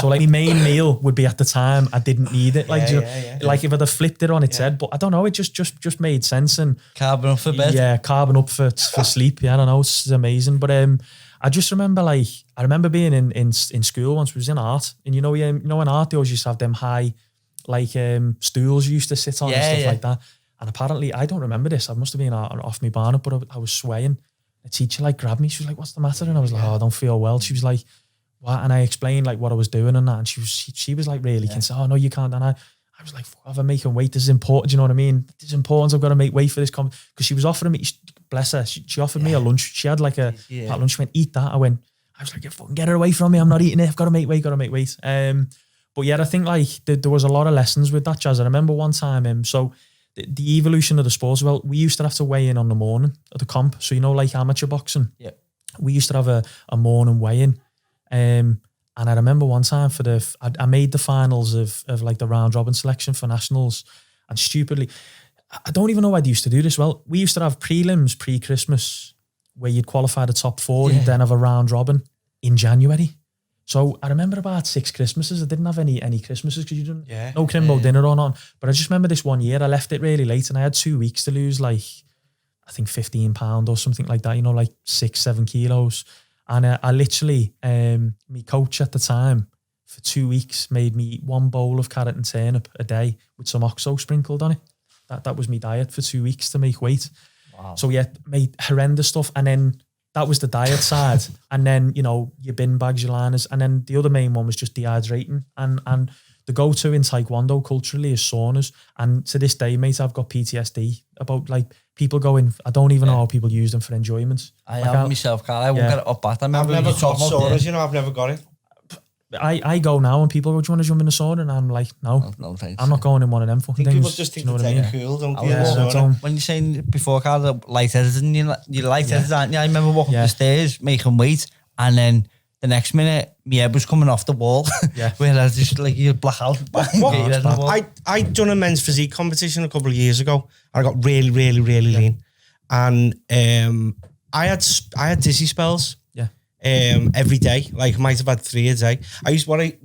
C: So like my main meal would be at the time I didn't need it. Like, like if I'd have flipped it on its head, but I don't know, it just made sense. And
A: carbon up for bed.
C: Yeah, carbon up for sleep. Yeah, I don't know, it's amazing. But I just remember being in school once. We was in art, and you know in art they always used to have them high like stools you used to sit on and stuff like that. And apparently, I don't remember this, I must have been off my barn up, but I was swaying. The teacher like grabbed me. She was like, "What's the matter?" And I was like, "Oh, I don't feel well." She was like, "What?" And I explained like what I was doing and that. And she was like really concerned. "Oh no, you can't." And I was like, "Fuck, I'm making weight. This is important." Do you know what I mean? This is important. I've got to make weight for this because she was offering me. Bless her. She offered me a lunch. She had like a packed lunch. She went, "Eat that." I was like, "You fucking get her away from me. I'm not eating it. I've got to make weight. But yeah, I think like there was a lot of lessons with that, Jazz. I remember one time. So the evolution of the sport as well, we used to have to weigh in on the morning of the comp. So, you know, like amateur boxing, we used to have a morning weigh-in. And I remember one time I made the finals of like the round robin selection for nationals, and stupidly, I don't even know why they used to do this. Well, we used to have prelims pre-Christmas where you'd qualify the top 4 and then have a round robin in January. So I remember about 6 Christmases. I didn't have any Christmases because you didn't, no Crimbo dinner or none. But I just remember this one year, I left it really late and I had 2 weeks to lose like, I think 15 pounds or something like that, you know, like 6-7 kilos. And I literally, my coach at the time for 2 weeks made me eat 1 bowl of carrot and turnip a day with some oxo sprinkled on it. That was my diet for 2 weeks to make weight. Wow. So yeah, made horrendous stuff. And then that was the diet side. And then, you know, your bin bags, your liners. And then the other main one was just dehydrating. And the go-to in Taekwondo culturally is saunas. And to this day, mate, I've got PTSD about like people going, I don't even know how people use them for enjoyment.
A: I have myself, Carl. I won't get it up at.
B: I've never got saunas, you know, I've never got it.
C: I go now and people go, "Do you want to jump in the sauna?" And I'm like, no I'm not going in one of them fucking things.
B: People just think it's cool, don't they?
A: When you're saying before, Carl, lightheaded, and you're lightheaded, aren't you? I remember walking up the stairs, making weight, and then the next minute, my head was coming off the wall.
C: Yeah.
A: Where I just like, you black out.
B: I done a men's physique competition a couple of years ago. I got really, really, really lean. And I had dizzy spells.
C: Yeah.
B: Every day. Like, I might have had 3 a day.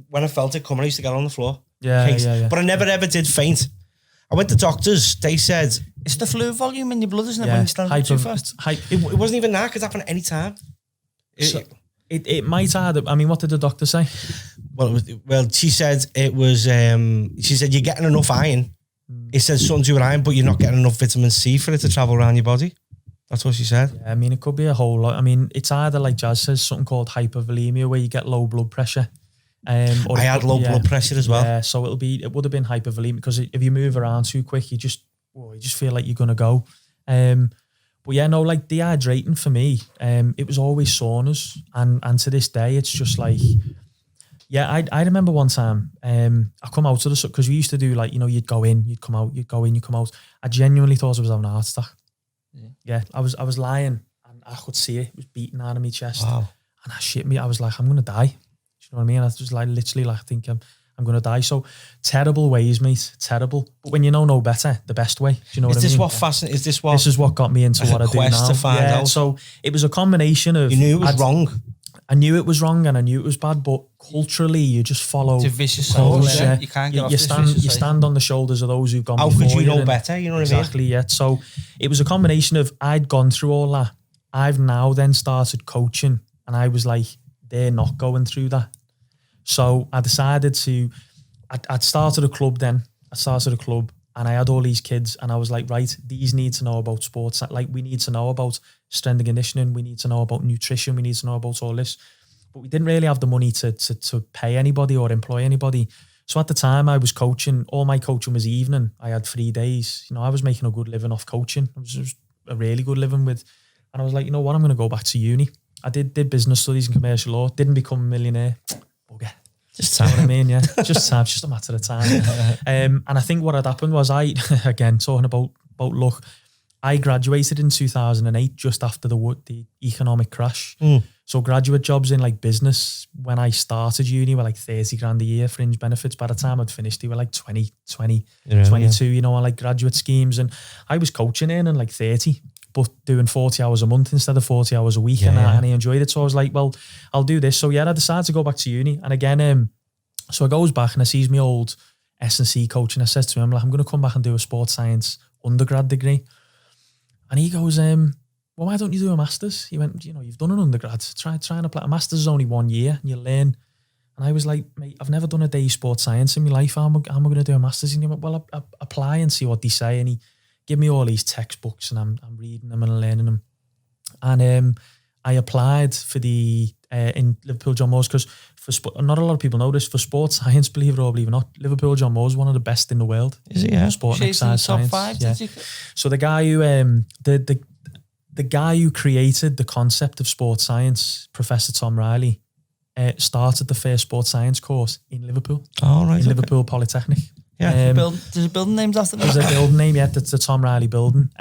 B: When I felt it coming, I used to get on the floor.
C: Yeah.
B: But I never ever did faint. I went to doctors. They said
A: it's the fluid volume in your blood, isn't it? When you stand up too fast.
B: It wasn't even that. It could happen at any time.
C: It might have. I mean, what did the doctor say?
B: Well, she said it was. She said you're getting enough iron. It says something to do with iron, but you're not getting enough vitamin C for it to travel around your body. That's what she said.
C: Yeah, I mean, it could be a whole lot. I mean, it's either, like Jazz says, something called hypervolemia, where you get low blood pressure.
B: Or I had low blood pressure as well.
C: Yeah, so it would have been hypervolemia, because if you move around too quick, you just feel like you're gonna go. But yeah, no, like dehydrating for me, it was always saunas, and to this day, it's just like, yeah, I remember one time, I come out to the, because we used to do, like, you know, you'd go in, you'd come out, you'd go in, you'd come out. I genuinely thought I was having a heart attack. Yeah, I was lying, and I could see it was beating out of my chest.
B: Wow.
C: And that shit me. I was like, I'm gonna die. Do you know what I mean? I was like, literally, like, thinking I'm gonna die. So terrible ways, mate. Terrible. But when you know no better, the best way. Do you know what I mean?
B: Is
C: This is what got me into what I do now.
B: To find out.
C: So it was a combination of,
B: you knew it was wrong.
C: I knew it was wrong, and I knew it was bad, but culturally, you just follow.
A: It's a vicious cycle.
C: Yeah.
A: You can't get off
C: you
A: this vicious
C: You stand on the shoulders of those who've gone
B: How
C: before
B: could you know
C: and
B: better? You know what I mean?
C: Exactly, yeah. So it was a combination of, I'd gone through all that. I've now then started coaching, and I was like, they're not going through that. So I decided to, I'd started a club then. And I had all these kids, and I was like, right, these need to know about sports. Like, we need to know about strength and conditioning. We need to know about nutrition. We need to know about all this. But we didn't really have the money to pay anybody or employ anybody. So at the time I was coaching, all my coaching was evening. I had 3 days. You know, I was making a good living off coaching. It was a really good living with. And I was like, you know what, I'm going to go back to uni. I did business studies and commercial law. Didn't become a millionaire. Bugger. Just time. You know what I mean? Yeah. Just time. Just a matter of time. And I think what had happened was again, talking about luck, I graduated in 2008, just after the economic crash. So graduate jobs in like business when I started uni were like 30 grand a year, fringe benefits. By the time I'd finished, they were like 22, you know, on like graduate schemes. And I was coaching in like 30, but doing 40 hours a month instead of 40 hours a week. And I enjoyed it. So I was like, well, I'll do this. So yeah, I decided to go back to uni. And again, so I goes back and I sees my old S&C coach, and I says to him, like, I'm going to come back and do a sports science undergrad degree. And he goes, well, why don't you do a master's? He went, you know, you've done an undergrad. Try and apply. A master's is only 1 year, and you learn. And I was like, mate, I've never done a day sports science in my life. How am I going to do a master's? And he went, well, apply and see what they say. And he gave me all these textbooks, and I'm reading them and learning them. And I applied for the in Liverpool John Moores, because not a lot of people know this, for sports science, believe it or believe it not, Liverpool John Moores is one of the best in the world.
A: Is it? Yeah.
C: Sport and exercise science.
A: Top 5,
C: yeah.
A: did you?
C: So the guy who the guy who created the concept of sports science, Professor Tom Riley, started the first sports science course in Liverpool.
B: Oh, right.
C: In Liverpool Polytechnic.
B: Yeah.
A: There's a building named after
C: There's a building name, yeah, that's the Tom Riley building.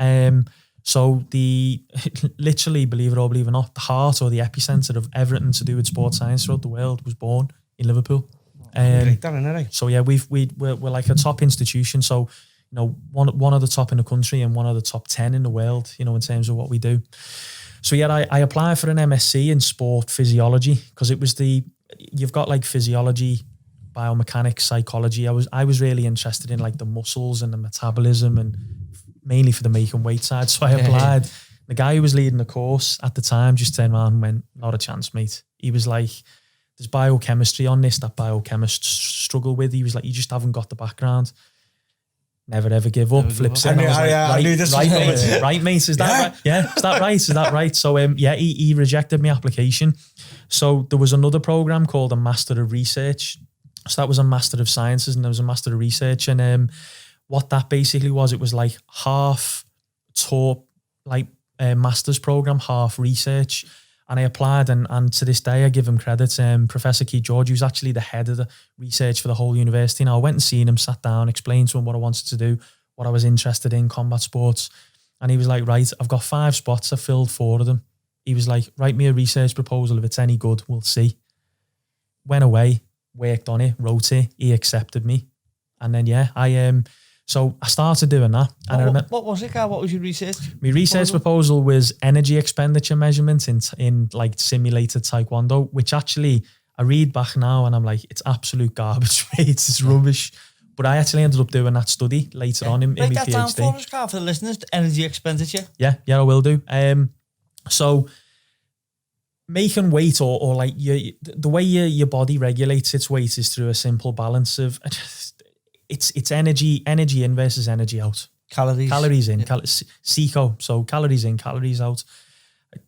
C: So literally, believe it or believe it not, the heart or the epicenter of everything to do with sports science throughout the world was born in Liverpool. So yeah, we're like a top institution. So, you know, one of the top in the country and one of the top 10 in the world, you know, in terms of what we do. So yeah, I applied for an MSc in sport physiology, because it was you've got like physiology, biomechanics, psychology. I was really interested in like the muscles and the metabolism, and mainly for the making weight side. So I applied. Yeah. The guy who was leading the course at the time just turned around and went, not a chance, mate. He was like, there's biochemistry on this that biochemists struggle with. He was like, you just haven't got the background. Never ever give up. Flips in.
B: I knew this was
C: coming. Right, mate. Is that right? Yeah. Is that right? Is that right? So yeah, he rejected my application. So there was another program called a Master of Research. So that was a Master of Sciences, and there was a Master of Research. And what that basically was, it was like half taught, like a master's program, half research. And I applied, and to this day I give him credit. Professor Keith George, who's actually the head of the research for the whole university. Now I went and seen him, sat down, explained to him what I wanted to do, what I was interested in, combat sports. And he was like, right, I've got 5 spots, I filled 4 of them. He was like, write me a research proposal, if it's any good, we'll see. went away, worked on it, wrote it, he accepted me. And then, so I started doing that. And
A: what was it, Carl? What was your research?
C: My research proposal was energy expenditure measurements in like simulated taekwondo, which actually I read back now and I'm like, it's absolute garbage, mate. It's rubbish. But I actually ended up doing that study later on in my PhD.
A: Write that down for us, Carl, for the listeners, energy expenditure.
C: Yeah, I will do. So making weight or like the way your body regulates its weight is through a simple balance of it's energy in versus energy out. Calories in, CECO, so calories in, calories out.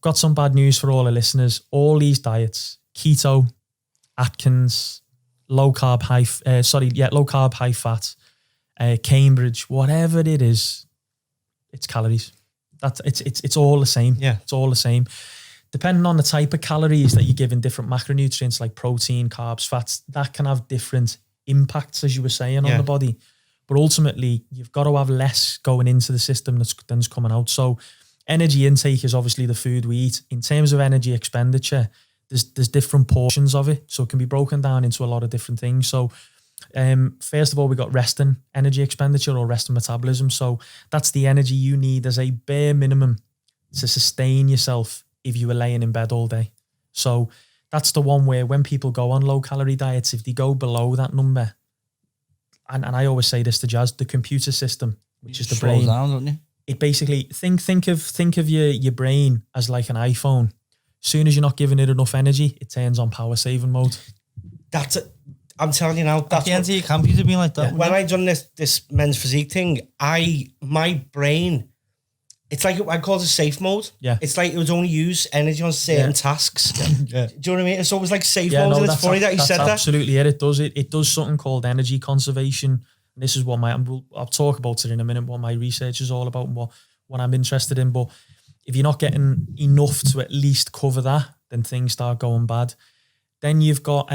C: Got some bad news for all the listeners. All these diets, keto, Atkins, low carb, high fat, Cambridge, whatever it is, it's calories. It's all the same.
B: Yeah.
C: It's all the same. Depending on the type of calories that you're given, different macronutrients like protein, carbs, fats, that can have different impacts, as you were saying, on the body. But ultimately, you've got to have less going into the system than's coming out. So energy intake is obviously the food we eat. In terms of energy expenditure, there's different portions of it. So it can be broken down into a lot of different things. So first of all, we got resting energy expenditure or resting metabolism. So that's the energy you need as a bare minimum to sustain yourself if you were laying in bed all day. So that's the one where when people go on low calorie diets, if they go below that number, and I always say this to Jazz, the computer system, which is the brain,
A: down, don't you?
C: It basically think of your brain as like an iPhone. As soon as you're not giving it enough energy, it turns on power saving mode.
B: That's it. I'm telling you now. That's
A: the end of your computer being like that.
B: Yeah. When I done this men's physique thing, my brain, it's like I call it a safe mode.
C: Yeah.
B: It's like it would only use energy on certain tasks. Yeah. Do you know what I mean? It's always like safe mode, and it's funny that you said that.
C: Absolutely, yeah. It does something called energy conservation. And this is what I'll talk about it in a minute, what my research is all about and what I'm interested in. But if you're not getting enough to at least cover that, then things start going bad. Then you've got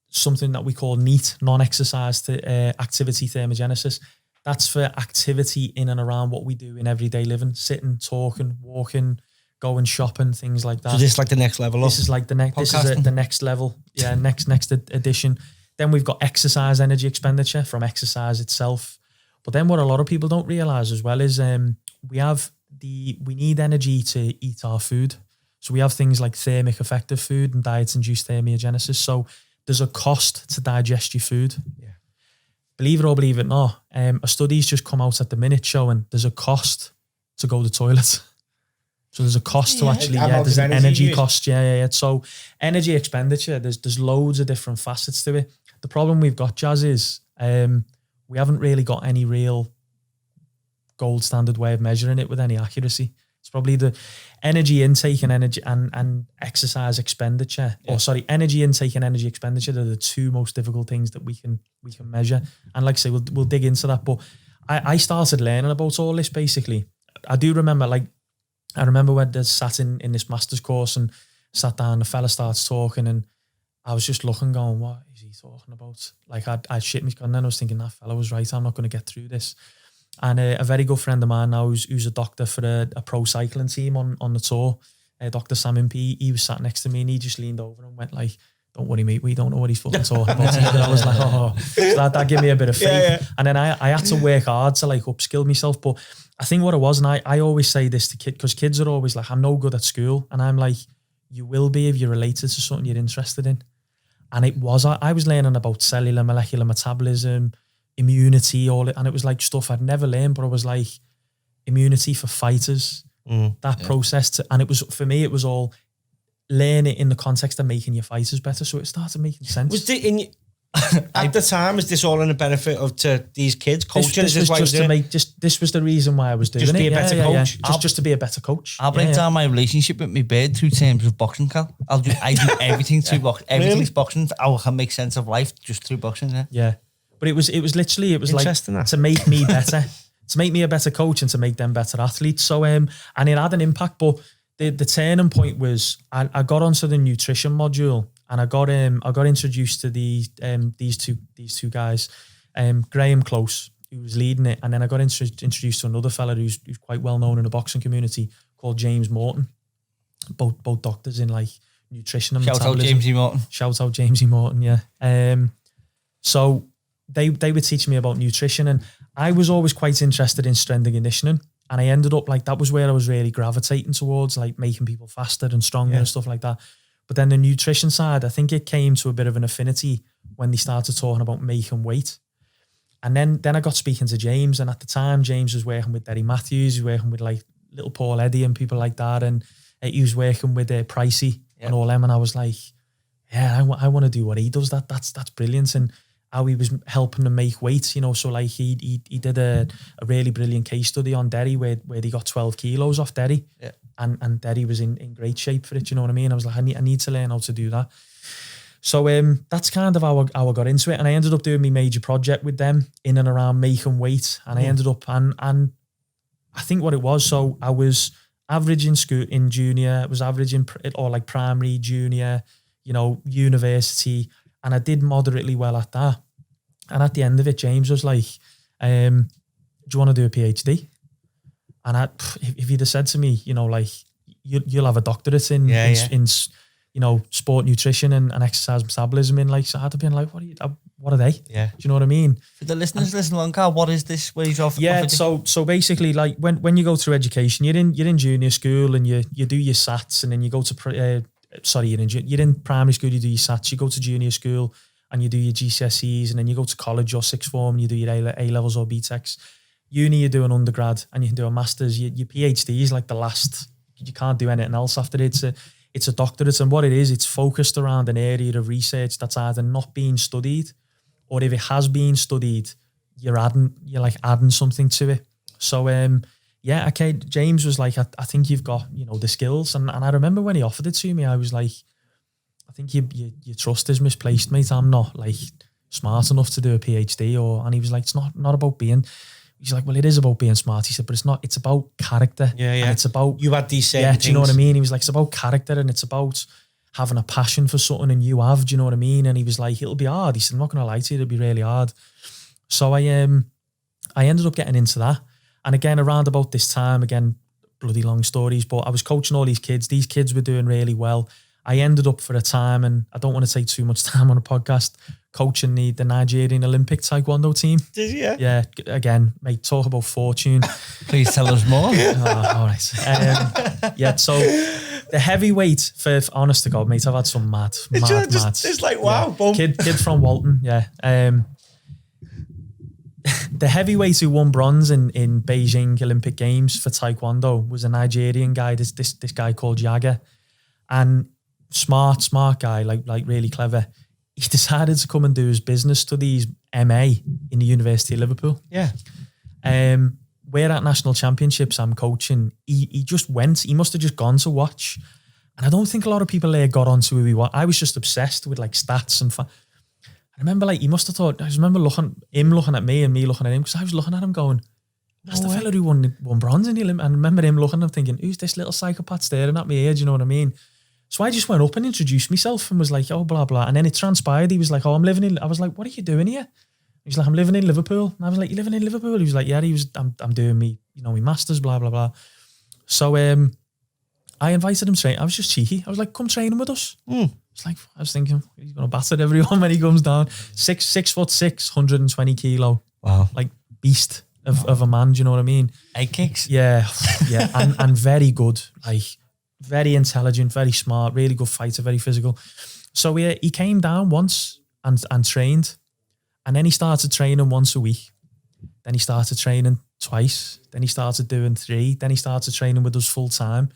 C: something that we call NEAT, non-exercise activity thermogenesis. That's for activity in and around what we do in everyday living, sitting, talking, walking, going shopping, things like that.
B: So this is like the next level up?
C: This is like the next level. Yeah, next edition. Then we've got exercise energy expenditure from exercise itself. But then what a lot of people don't realise as well is we need energy to eat our food. So we have things like thermic effective food and diet-induced thermogenesis. So there's a cost to digest your food.
B: Yeah.
C: Believe it or believe it not, a study's just come out at the minute showing there's a cost to go to the toilet. So there's a cost to actually, there's an energy cost. Yeah. So energy expenditure, there's loads of different facets to it. The problem we've got, Jazz, is we haven't really got any real gold standard way of measuring it with any accuracy. It's probably the energy intake and energy and exercise expenditure, energy intake and energy expenditure are the two most difficult things that we can measure. And like I say, we'll dig into that. But I started learning about all this basically. I do remember, I remember when I sat in this master's course and sat down, the fella starts talking and I was just looking going, what is he talking about? Like I'd shit me gun, then I was thinking that fella was right, I'm not going to get through this. And a very good friend of mine now who's a doctor for a pro cycling team on the tour, Dr. Sam Impey, he was sat next to me and he just leaned over and went like, don't worry mate, we don't know what he's fucking talking about. And I was like, so that gave me a bit of faith. Yeah. And then I had to work hard to like upskill myself. But I think what it was, and I always say this to kids, because kids are always like, I'm no good at school. And I'm like, you will be if you're related to something you're interested in. And it was, I was learning about cellular molecular metabolism, immunity, all it, and it was like stuff I'd never learned, but it was like immunity for fighters, process and it was, for me, it was all learn it in the context of making your fighters better. So it started making sense.
B: Was it at the time, was this all in the benefit of to these kids coaching?
C: This was the reason why I was doing it.
B: Just be a better coach.
C: Just to be a better coach.
A: I'll break down my relationship with my bird through terms of boxing, Cal. I do everything through boxing. Everything's boxing. I can make sense of life just through boxing. Yeah.
C: But it was like to make me better, to make me a better coach and to make them better athletes. So and it had an impact. But the turning point was I got onto the nutrition module and I got introduced to these two guys, Graham Close, who was leading it, and then I got introduced to another fella who's quite well known in the boxing community called James Morton. Both doctors in like nutrition and
A: Shout out
C: metabolism.
A: Jamesy Morton.
C: Shout out Jamesy Morton, yeah. So they were teaching me about nutrition, and I was always quite interested in strength and conditioning. And I ended up like, that was where I was really gravitating towards, like making people faster and stronger and stuff like that. But then the nutrition side, I think it came to a bit of an affinity when they started talking about making weight. And then I got speaking to James, and at the time James was working with Derry Matthews, he was working with like little Paul Eddy and people like that, and he was working with Pricey and all them, and I was like, yeah, I want to do what he does. That's brilliant. And how he was helping them make weight, you know. So like he did a really brilliant case study on Derry where they got 12 kilos off Derry, and Derry was in great shape for it. You know what I mean? I was like, I need to learn how to do that. So that's kind of how I got into it, and I ended up doing my major project with them in and around making weight, and I ended up and I think what it was. So I was average in school in junior, I was average in or like primary, junior, you know, university, and I did moderately well at that. And at the end of it, James was like, do you want to do a PhD? And if you'd have said to me, you know, like, you'll have a doctorate in you know, sport nutrition and exercise metabolism in, like, so I'd have been like, what are they? Yeah. Do you know what I mean?
A: For the listeners listening along, Carl, what is this? What is your
C: so basically, like, when you go through education, you're in junior school and you do your SATs, and then you go to you're in primary school, you do your SATs, you go to junior school and you do your GCSEs, and then you go to college or sixth form and you do your A-levels or BTECs. Uni, you do an undergrad and you can do a master's. Your PhD is like the last. You can't do anything else after it. It's a doctorate, and what it is, it's focused around an area of research that's either not being studied, or if it has been studied, you're adding something to it. So okay, James was like, I think you've got, you know, the skills, and I remember when he offered it to me, I was like, I think your trust is misplaced, mate. I'm not like smart enough to do a PhD, and he was like, it's not about being. He's like, well, it is about being smart. He said, but it's not. It's about character. Yeah. And it's about
B: you had these certain things.
C: Do you know what I mean? He was like, it's about character, and it's about having a passion for something, and you have. Do you know what I mean? And he was like, it'll be hard. He said, I'm not going to lie to you, it'll be really hard. So I ended up getting into that, and again around about this time, again, bloody long stories, but I was coaching all these kids. These kids were doing really well. I ended up for a time, and I don't want to take too much time on a podcast, coaching the Nigerian Olympic Taekwondo team.
B: Did you?
C: Yeah, again, mate, talk about fortune.
A: Please tell us more.
C: All right. So the heavyweight, for honest to God, mate, I've had some mad.
B: It's like, wow. Boom.
C: Kid from Walton, yeah. The heavyweight who won bronze in Beijing Olympic Games for Taekwondo was a Nigerian guy, this guy called Yaga. And smart guy, like really clever. He decided to come and do his business studies, MA, in the University of Liverpool.
B: Yeah.
C: We're at national championships, I'm coaching. He just went. He must have just gone to watch. And I don't think a lot of people there got onto who he was. I was just obsessed with like stats and I remember like he must have thought, I just remember him looking at me and me looking at him, because I was looking at him going, that's the fella who won bronze in the Olympics. And I remember him looking and thinking, who's this little psychopath staring at me here? Do you know what I mean? So I just went up and introduced myself and was like, oh, blah, blah. And then it transpired. He was like, oh, I'm living in... I was like, what are you doing here? He was like, I'm living in Liverpool. And I was like, you living in Liverpool? He was like, yeah. I'm doing me, my masters, blah, blah, blah. So I invited him straight. I was just cheeky. I was like, come training with us. I was thinking, he's going to batter everyone when he comes down. 6'6", 120 kilo.
A: Wow.
C: Like beast of a man, do you know what I mean?
A: Egg kicks.
C: Yeah. and very good. Like, very intelligent, very smart, really good fighter, very physical. So he came down once and trained, and then he started training once a week. Then he started training twice. Then he started doing 3. Then he started training with us full time.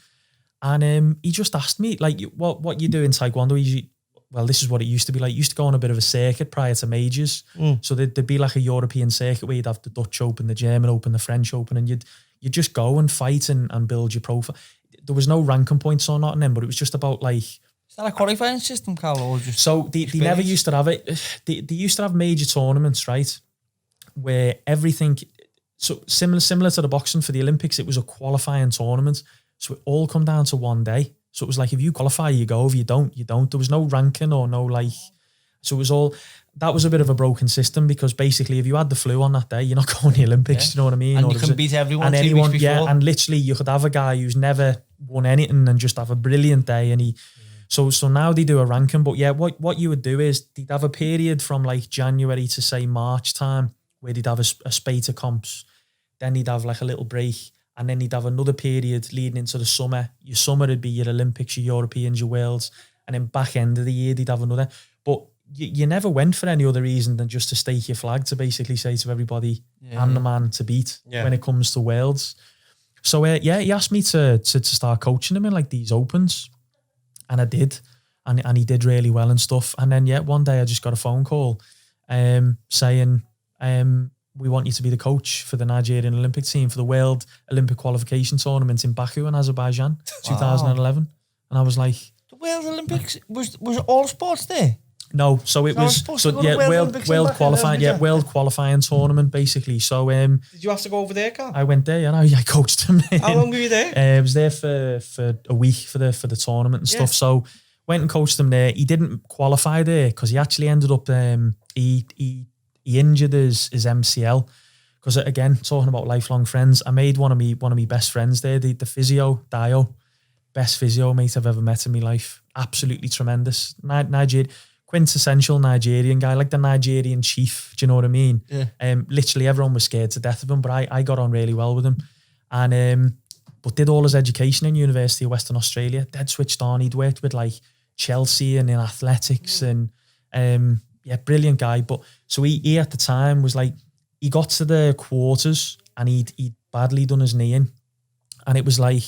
C: And he just asked me, like, what you do in Taekwondo? Well, this is what it used to be like. You used to go on a bit of a circuit prior to majors. So there'd be like a European circuit where you'd have the Dutch Open, the German Open, the French Open, and you'd just go and fight and build your profile. There was no ranking points or nothing then, but it was just about like... Is
A: that a qualifying system, Carl, or just...
C: So they never used to have it. They used to have major tournaments, right? Where everything... So similar to the boxing for the Olympics, it was a qualifying tournament. So it all come down to one day. So it was like, if you qualify, you go. If you don't, you don't. There was no ranking or no like... So it was all... That was a bit of a broken system, because basically if you had the flu on that day, you're not going to the Olympics, you know what I mean?
A: And you can beat everyone
C: and
A: 2
C: anyone,
A: weeks before.
C: Yeah, and literally you could have a guy who's never won anything and just have a brilliant day. And So now they do a ranking, but yeah, what you would do is they'd have a period from like January to say March time where they'd have a spate of comps. Then they'd have like a little break, and then they'd have another period leading into the summer. Your summer would be your Olympics, your Europeans, your Worlds, and then back end of the year they'd have another. But you never went for any other reason than just to stake your flag, to basically say to everybody, I'm the man to beat when it comes to Worlds. So he asked me to start coaching him in like these opens, and I did, and he did really well and stuff. And then one day I just got a phone call saying we want you to be the coach for the Nigerian Olympic team for the World Olympic Qualification Tournament in Baku in Azerbaijan, 2011. And I was like,
A: the World Olympics was all sports there.
C: No, so it was world qualifying, world qualifying tournament basically. So
B: did you have to go over there, Carl?
C: I went there, I coached him.
B: How long were you there?
C: I was there for a week for the tournament and stuff. So went and coached him there. He didn't qualify there because he actually ended up he injured his MCL. Because again, talking about lifelong friends, I made one of my best friends there, the physio, Dio, best physio mate I've ever met in my life. Absolutely tremendous. Quintessential Nigerian guy, like the Nigerian chief, do you know what I mean?
A: Yeah.
C: Literally everyone was scared to death of him, but I got on really well with him. And but did all his education in University of Western Australia, dead switched on. He'd worked with like Chelsea and in athletics and brilliant guy. But so he at the time was like, he got to the quarters and he'd badly done his knee in. And it was like,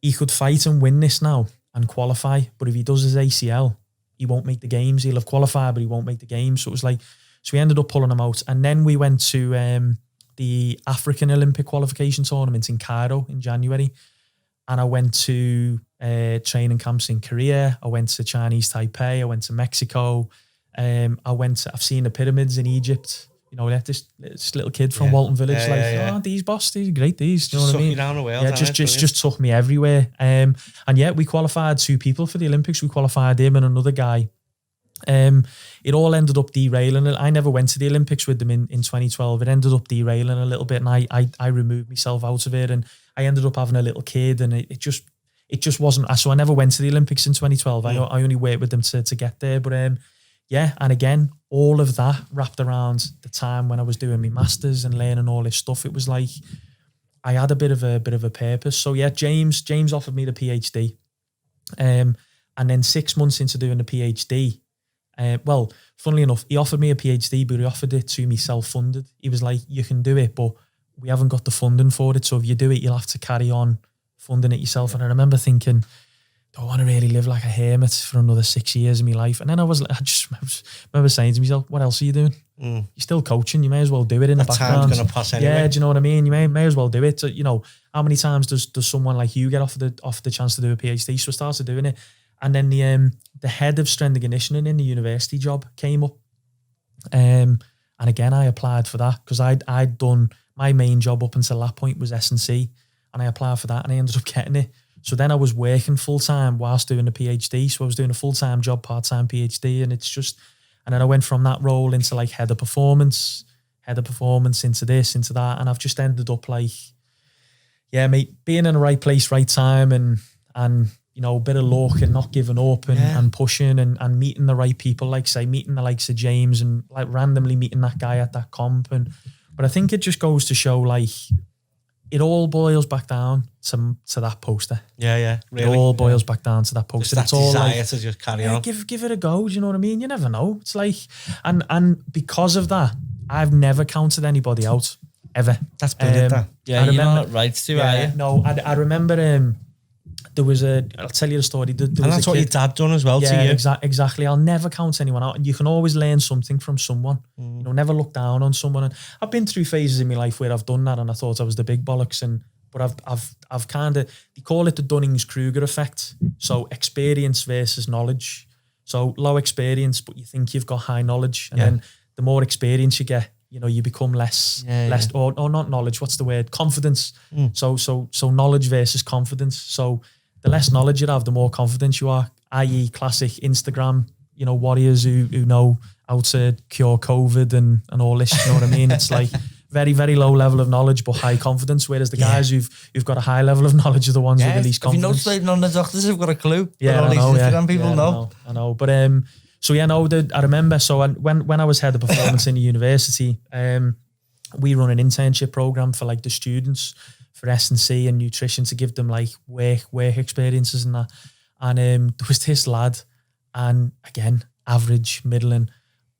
C: he could fight and win this now and qualify, but if he does his ACL, he won't make the games. He'll have qualified, but he won't make the games. So it was like, so we ended up pulling him out. And then we went to the African Olympic qualification tournament in Cairo in January. And I went to training camps in Korea. I went to Chinese Taipei. I went to Mexico. I've seen the pyramids in Egypt. You know, this little kid from Walton Village, these boss, these are great, these. You know what I mean?
B: Down the world,
C: just took me everywhere. And we qualified 2 people for the Olympics. We qualified him and another guy. It all ended up derailing. I never went to the Olympics with them in 2012. It ended up derailing a little bit, and I removed myself out of it, and I ended up having a little kid, and it just wasn't. So I never went to the Olympics in 2012. I only worked with them to get there, but and again, all of that wrapped around the time when I was doing my masters and learning all this stuff. It was like I had a bit of a purpose. So James offered me the PhD, and then 6 months into doing the PhD, funnily enough, he offered me a PhD, but he offered it to me self-funded. He was like, "You can do it, but we haven't got the funding for it. So if you do it, you'll have to carry on funding it yourself." And I remember thinking, do I want to really live like a hermit for another 6 years of my life? And then I just remember saying to myself, what else are you doing? You're still coaching. You may as well do it in the background.
B: Time's going to pass anyway.
C: Yeah, do you know what I mean? You may as well do it. So, how many times does someone like you get offered the chance to do a PhD? So I started doing it. And then the head of strength and conditioning in the university job came up. And again, I applied for that because I'd done my main job up until that point was S&C. And I applied for that and I ended up getting it. So then I was working full-time whilst doing the PhD. So I was doing a full-time job, part-time PhD. And and then I went from that role into like head of performance into this, into that. And I've just ended up like, mate, being in the right place, right time and a bit of luck and not giving up and pushing and meeting the right people, like say meeting the likes of James and like randomly meeting that guy at that comp. But I think it just goes to show like, it all boils back down to that poster.
B: Yeah, really.
C: It all boils back down to that poster.
B: It's all desire to just carry on.
C: Give it a go. Do you know what I mean? You never know. It's like, and because of that, I've never counted anybody out ever.
B: That's brilliant.
A: Yeah, you're not right to, are you?
C: No, I remember. There was I'll tell you the story. And
B: that's what your dad done as well to you.
C: Exactly. I'll never count anyone out. And you can always learn something from someone. Never look down on someone. And I've been through phases in my life where I've done that and I thought I was the big bollocks. But I've kind of, they call it the Dunning-Kruger effect. So experience versus knowledge. So low experience, but you think you've got high knowledge. And then the more experience you get, you become less, or not knowledge, what's the word? Confidence. So knowledge versus confidence. So the less knowledge you have, the more confidence you are, i.e. classic Instagram, warriors who know how to cure COVID and all this, you know what I mean? It's like very, very low level of knowledge but high confidence, whereas the guys who've got a high level of knowledge are the ones with the least confidence.
A: Have you noticed none of the doctors have got a clue?
C: Yeah,
A: all
C: I know,
A: these Instagram people know.
C: I know. But I remember. So when I was head of performance in the university, we run an internship program for like the students for S&C and nutrition to give them like work experiences and that. And there was this lad, and again, average, middling,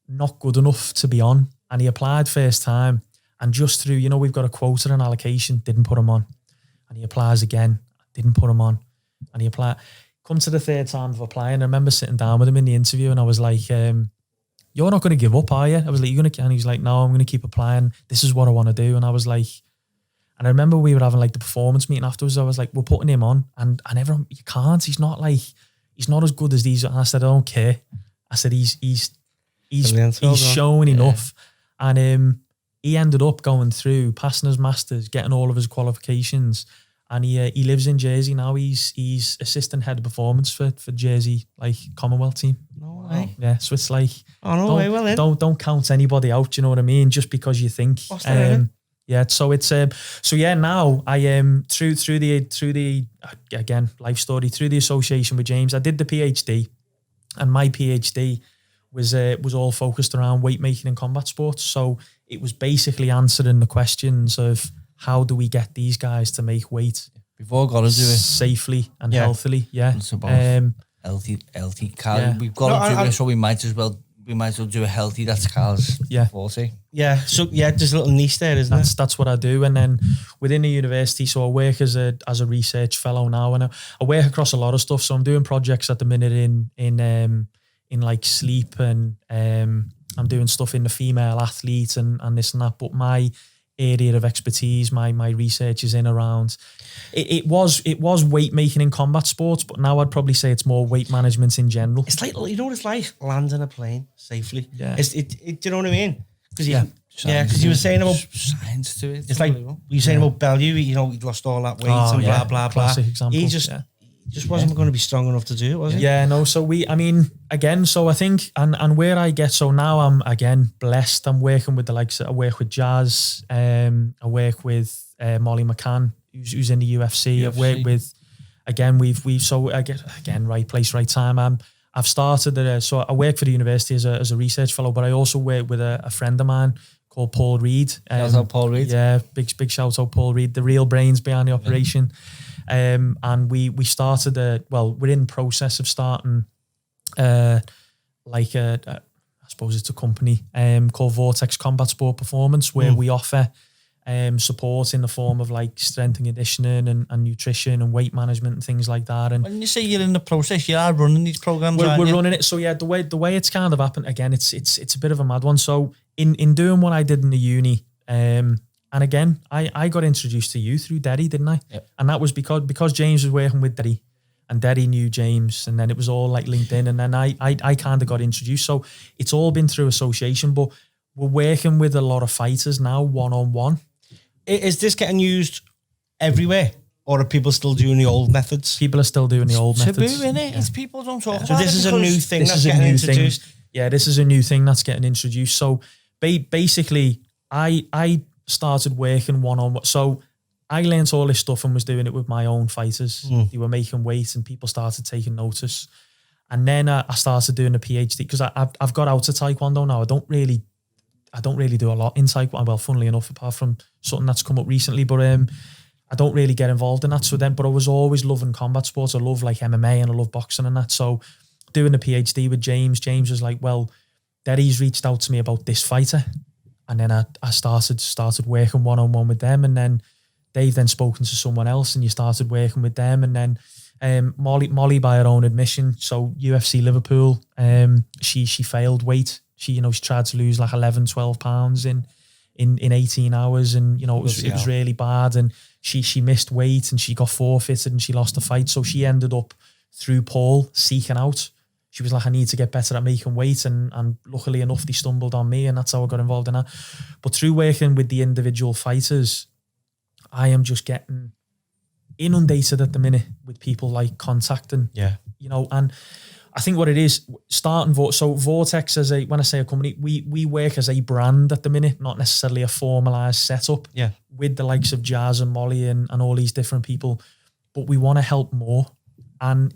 C: not good enough to be on. And he applied first time, and just through, we've got a quota and allocation, didn't put him on. And he applies again, didn't put him on. And he applied. Come to the third time of applying, I remember sitting down with him in the interview, and I was like, you're not going to give up, are you? I was like, you're going to, and he's like, no, I'm going to keep applying. This is what I want to do. And I was like, and I remember we were having like the performance meeting afterwards. I was like, we're putting him on, and everyone, you can't. He's not as good as these. And I said, I don't care. I said, he's showing enough. And he ended up going through, passing his masters, getting all of his qualifications, and he lives in Jersey now. He's assistant head of performance for Jersey like Commonwealth team.
B: No way.
C: Yeah, so it's like, don't count anybody out. You know what I mean? Just because you think. Yeah, so it's now I through the again life story, through the association with James, I did the PhD, and my PhD was all focused around weight making in combat sports. So it was basically answering the questions of how do we get these guys to make weight
A: before got to do it
C: safely and healthily. Yeah,
A: it's about healthy calorie. Yeah. We've got to do it, so we might as well do a healthy. That's calories.
C: Yeah,
A: 40.
B: Yeah. So there's a little niche there, isn't it?
C: That's what I do. And then within the university, so I work as a research fellow now, and I work across a lot of stuff. So I'm doing projects at the minute in like sleep, and I'm doing stuff in the female athlete and this and that. But my area of expertise, my research is in around. It was weight making in combat sports, but now I'd probably say it's more weight management in general.
B: It's like, you know what it's like, landing a plane safely.
C: Yeah.
B: Do you know what I mean? Because you were saying about
A: science to it.
B: It's like you were saying about Bellew. He lost all that weight and blah blah blah.
C: Classic example.
B: He just wasn't going to be strong enough to do it, was he?
C: Yeah, no. So so I think, and where I get, so now I'm again blessed. I'm working with the likes. I work with Jazz. I work with Molly McCann, who's in the UFC. I've worked with, again, right place, right time. I've started so I work for the university as a research fellow, but I also work with a friend of mine called Paul Reed.
A: Shout out Paul Reed.
C: Yeah, big shout out Paul Reed, the real brains behind the operation. And we started we're in process of starting I suppose it's a company called Vortex Combat Sport Performance, where we offer support in the form of like strength and conditioning and nutrition and weight management and things like that. And
A: when you say you're in the process, you are running these programs.
C: We're running it. So yeah, the way it's kind of happened, again, it's a bit of a mad one. So in doing what I did in the uni, and again, I got introduced to you through Derry, didn't I?
A: Yep.
C: And that was because James was working with Derry, and Derry knew James, and then it was all like LinkedIn, and then I kind of got introduced. So it's all been through association, but we're working with a lot of fighters now, one-on-one.
B: Is this getting used everywhere, or are people still doing the old methods?
C: People are still doing the old methods.
A: Taboo, innit? It's people don't talk about it.
B: So this is a new thing that's getting introduced.
C: Yeah, this is a new thing that's getting introduced. So basically, I started working one-on-one. So I learned all this stuff and was doing it with my own fighters. They were making weight, and people started taking notice. And then I started doing a PhD because I've got out of Taekwondo now. I don't really do a lot in Taekwondo. Well, funnily enough, apart from something that's come up recently, but I don't really get involved in that. So then, but I was always loving combat sports. I love like MMA and I love boxing and that. So doing a PhD with James was like, well, Derry's reached out to me about this fighter. And then I started working one-on-one with them, and then they've then spoken to someone else, and you started working with them. And then Molly, by her own admission, so UFC Liverpool, she failed weight. She tried to lose like 11, 12 pounds in 18 hours, and it was really bad, and she missed weight, and she got forfeited, and she lost the fight. So she ended up, through Paul, seeking out. She was like, I need to get better at making weight, and luckily enough, they stumbled on me, and that's how I got involved in that. But through working with the individual fighters, I am just getting inundated at the minute with people like contacting, and I think what it is, so Vortex when I say a company, we work as a brand at the minute, not necessarily a formalized setup with the likes of Jazz and Molly and all these different people, but we want to help more. And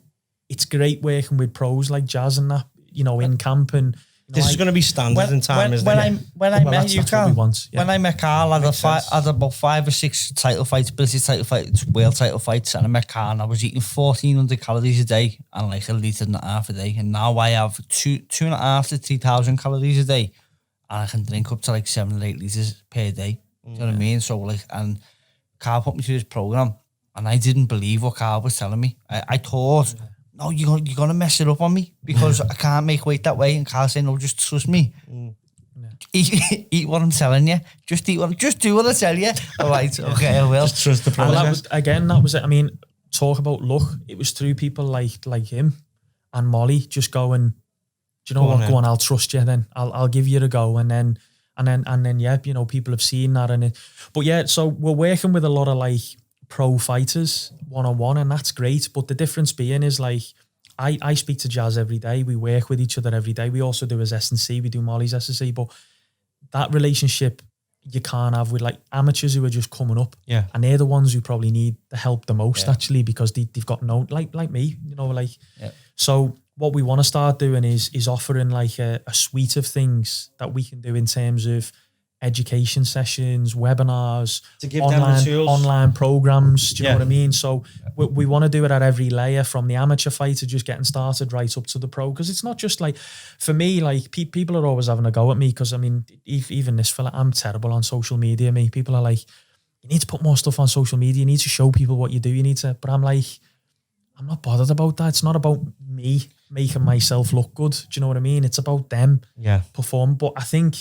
C: it's great working with pros like Jazz and that, in camp. And
B: this is going to be standard in time, isn't it?
A: When I met you, Carl, when I met Carl, I had about 5 or 6 title fights, British title fights, world title fights, and I met Carl and I was eating 1,400 calories a day and like 1.5 liters a day. And now I have 2.5 to 3,000 calories a day and I can drink up to like 7 or 8 liters per day. Do you know what I mean? So like, and Carl put me through this program and I didn't believe what Carl was telling me. I thought, no, you're going to mess it up on me because I can't make weight that way. And Carl said, no, just trust me. Eat what I'm telling you. Just do what I tell you. All right, okay, I will.
B: Just trust the process.
C: That was it. I mean, talk about luck. It was through people like him and Molly just going, do you know what? Go on, I'll trust you then. I'll give you a go. And then, people have seen that. So we're working with a lot of like pro fighters one-on-one, and that's great. But the difference being is like, I speak to Jazz every day. We work with each other every day. We also do his S&C. We do Molly's S&C. But that relationship you can't have with like amateurs who are just coming up.
B: Yeah.
C: And they're the ones who probably need the help the most actually, because they've got no, like me, So what we want to start doing is offering like a suite of things that we can do in terms of education sessions, webinars,
B: to give them the tools,
C: online programs. Do you know what I mean? So we want to do it at every layer, from the amateur fighter just getting started right up to the pro. Because it's not just like, for me, like people are always having a go at me because I mean, even this fella, I'm terrible on social media. People are like, you need to put more stuff on social media. You need to show people what you do. You need to, but I'm like, I'm not bothered about that. It's not about me making myself look good. Do you know what I mean? It's about them perform. But I think,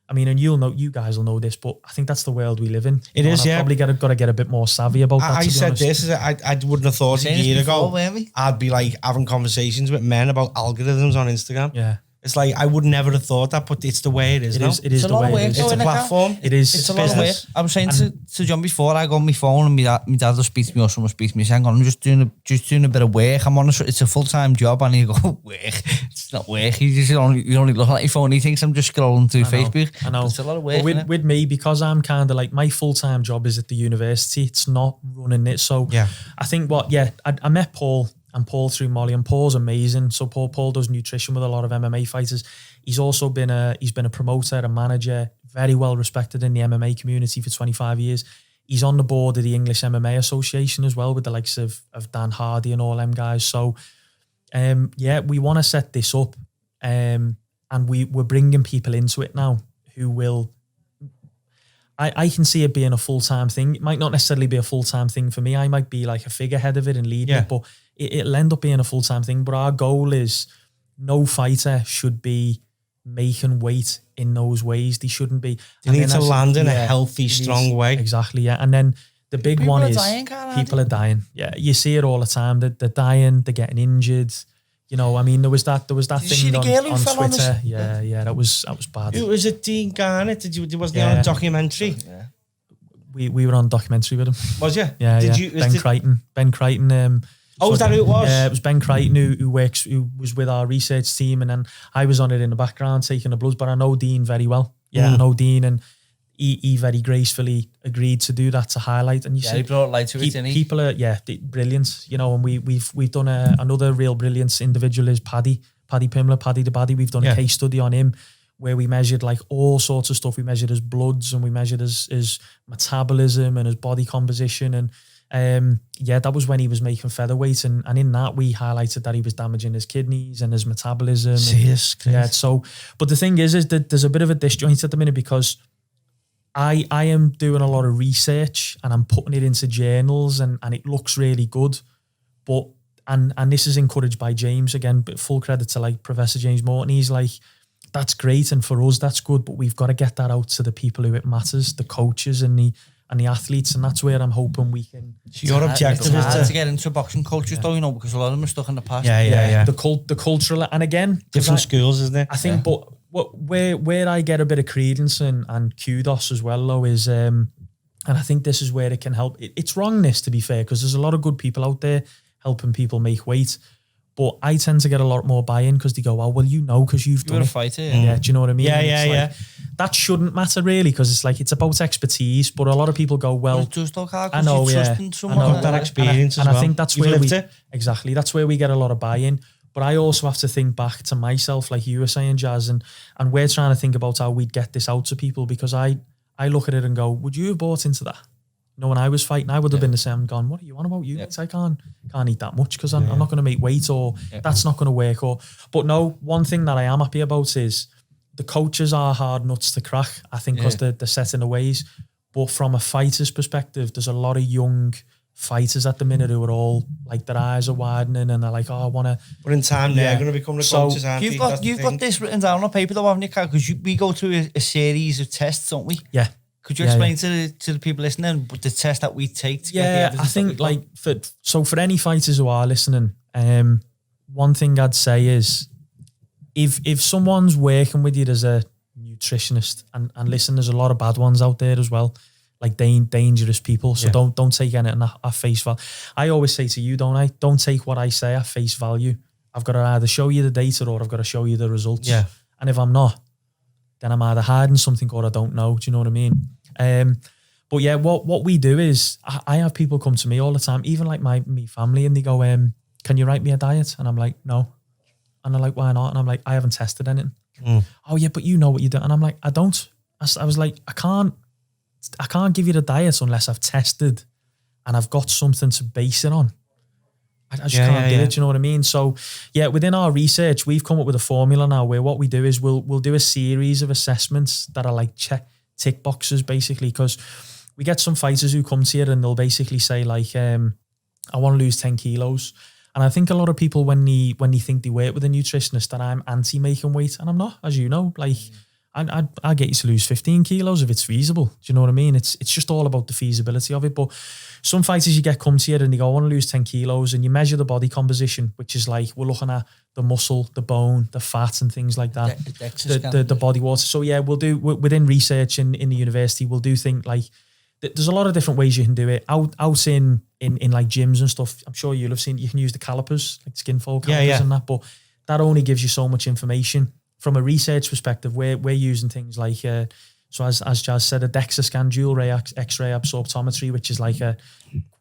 C: I mean, and you guys will know this, but I think that's the world we live in.
B: It is,
C: Probably got to get a bit more savvy about that.
B: I said this, I wouldn't have thought a year ago I'd be like having conversations with men about algorithms on Instagram.
C: Yeah.
B: It's like, I would never have thought that, but it's the way it is now.
C: It is the way it is.
B: It's a platform.
C: It is.
A: It's a lot of work. I was saying to John before, I go on my phone and my dad will speak to me or someone speaks to me saying, I'm just doing a bit of work. I'm honest, it's a full-time job. And you go, work? It's not work. You only look at your phone. He thinks I'm just scrolling through Facebook.
C: I know.
A: It's a lot of work.
C: With me, because I'm kind of like, my full-time job is at the university. It's not running it. So I think I met Paul and Paul through Molly, and Paul's amazing. So Paul does nutrition with a lot of MMA fighters. He's also been a promoter, a manager, very well respected in the MMA community for 25 years. He's on the board of the English MMA Association as well, with the likes of Dan Hardy and all them guys. So we want to set this up, and we're bringing people into it now who will. I can see it being a full-time thing. It might not necessarily be a full-time thing for me. I might be like a figurehead of it and leading it, but it'll end up being a full-time thing. But our goal is no fighter should be making weight in those ways. They shouldn't be.
B: They need to land in a healthy, strong way.
C: Exactly, yeah. And then the big one is people are dying. Yeah, you see it all the time. They're dying, they're getting injured. You know, I mean, there was that thing on Twitter. Yeah, that was bad.
B: Who was it? Dean Garnett? Wasn't he on a documentary? Yeah.
C: We were on a documentary with him.
B: Was you?
C: Yeah. Ben Crichton.
B: Was that who it was?
C: Yeah, it was Ben Crichton who was with our research team, and then I was on it in the background taking the bloods. But I know Dean very well. Yeah, I know Dean, and he very gracefully agreed to do that, to highlight. And
A: he brought light to it, didn't he?
C: People are brilliant, you know. And we've done another real brilliant individual is Paddy Pimler, Paddy the Baddy. We've done a case study on him where we measured like all sorts of stuff. We measured his bloods, and we measured his metabolism and his body composition. And that was when he was making featherweight, and in that we highlighted that he was damaging his kidneys and his metabolism. So, but the thing is that there's a bit of a disjoint at the minute, because I am doing a lot of research and I'm putting it into journals, and it looks really good, but and this is encouraged by James again, but full credit to like Professor James Morton. He's like, that's great, and for us that's good, but we've got to get that out to the people who it matters, the coaches and the athletes, and that's where I'm hoping we can.
A: So your objective is to get into boxing coaches, though, you know, because a lot of them are stuck in the past.
C: Yeah. The cultural, and again,
B: different schools, isn't it?
C: I think, but where I get a bit of credence and kudos as well, though, is and I think this is where it can help. It's wrong, this, to be fair, because there's a lot of good people out there helping people make weight, But I tend to get a lot more buy-in because they go, oh, well, because you've done
A: You're a
C: it.
A: fighter.
C: Yeah, do you know what I mean?
B: Yeah,
C: And
B: yeah,
C: it's
B: yeah.
C: like, that shouldn't matter really because it's like, it's about expertise. But a lot of people go, well,
A: It does look hard
C: I
A: because
C: know,
A: you're
C: yeah.
A: trusting
C: I
A: someone.
C: know.
B: Got that experience as
C: and
B: well.
C: I think that's
B: You've
C: where
B: lived
C: we
B: it.
C: exactly that's where we get a lot of buy-in. But I also have to think back to myself, like you were saying, Jazz, and we're trying to think about how we'd get this out to people because I look at it and go, would you have bought into that? You know, when I was fighting, I would have been the same and gone, what are you on about? Mates? I can't eat that much because I'm not going to make weight or that's not going to work. But no, one thing that I am happy about is the coaches are hard nuts to crack, I think, because they're set in the ways. But from a fighter's perspective, there's a lot of young fighters at the minute who are all like their eyes are widening and they're like, oh, I want to.
B: But in time, they're going to become the coaches, aren't
A: You've got this written down on paper though, haven't you, Cal? Because we go through a series of tests, don't we?
C: Yeah.
A: Could you explain to the people listening the test that we take to get the evidence?
C: I think like for any fighters who are listening, one thing I'd say is if someone's working with you as a nutritionist, and listen, there's a lot of bad ones out there as well, like dangerous people. So don't take anything at face value. I always say to you, don't take what I say at face value. I've got to either show you the data or I've got to show you the results.
B: Yeah.
C: And if I'm not, then I'm either hiding something or I don't know. Do you know what I mean? But yeah, what we do is I have people come to me all the time, even like me family, and they go, can you write me a diet? And I'm like, no. And they're like, why not? And I'm like, I haven't tested anything. Oh yeah, but you know what you do. And I'm like, I don't. I was like, I can't give you the diet unless I've tested and I've got something to base it on. I just can't do it, you know what I mean? So yeah, within our research, we've come up with a formula now where what we do is we'll do a series of assessments that are like tick boxes basically, because we get some fighters who come to you and they'll basically say like, I want to lose 10 kilos. And I think a lot of people when they think they work with a nutritionist that I'm anti-making weight, and I'm not, as you know, like I'll get you to lose 15 kilos if it's feasible. Do you know what I mean? It's just all about the feasibility of it. But some fighters you get come to you and they go, I want to lose 10 kilos, and you measure the body composition, which is like, we're looking at the muscle, the bone, the fat and things like that. The body water. So yeah, we'll do, within research in the university, we'll do things like, there's a lot of different ways you can do it. Out in like gyms and stuff, I'm sure you'll have seen, you can use the calipers, like skin fold calipers and that, but that only gives you so much information. From a research perspective, we're using things like, so as Jazz said, a DEXA scan, dual ray X-ray absorptometry, which is like a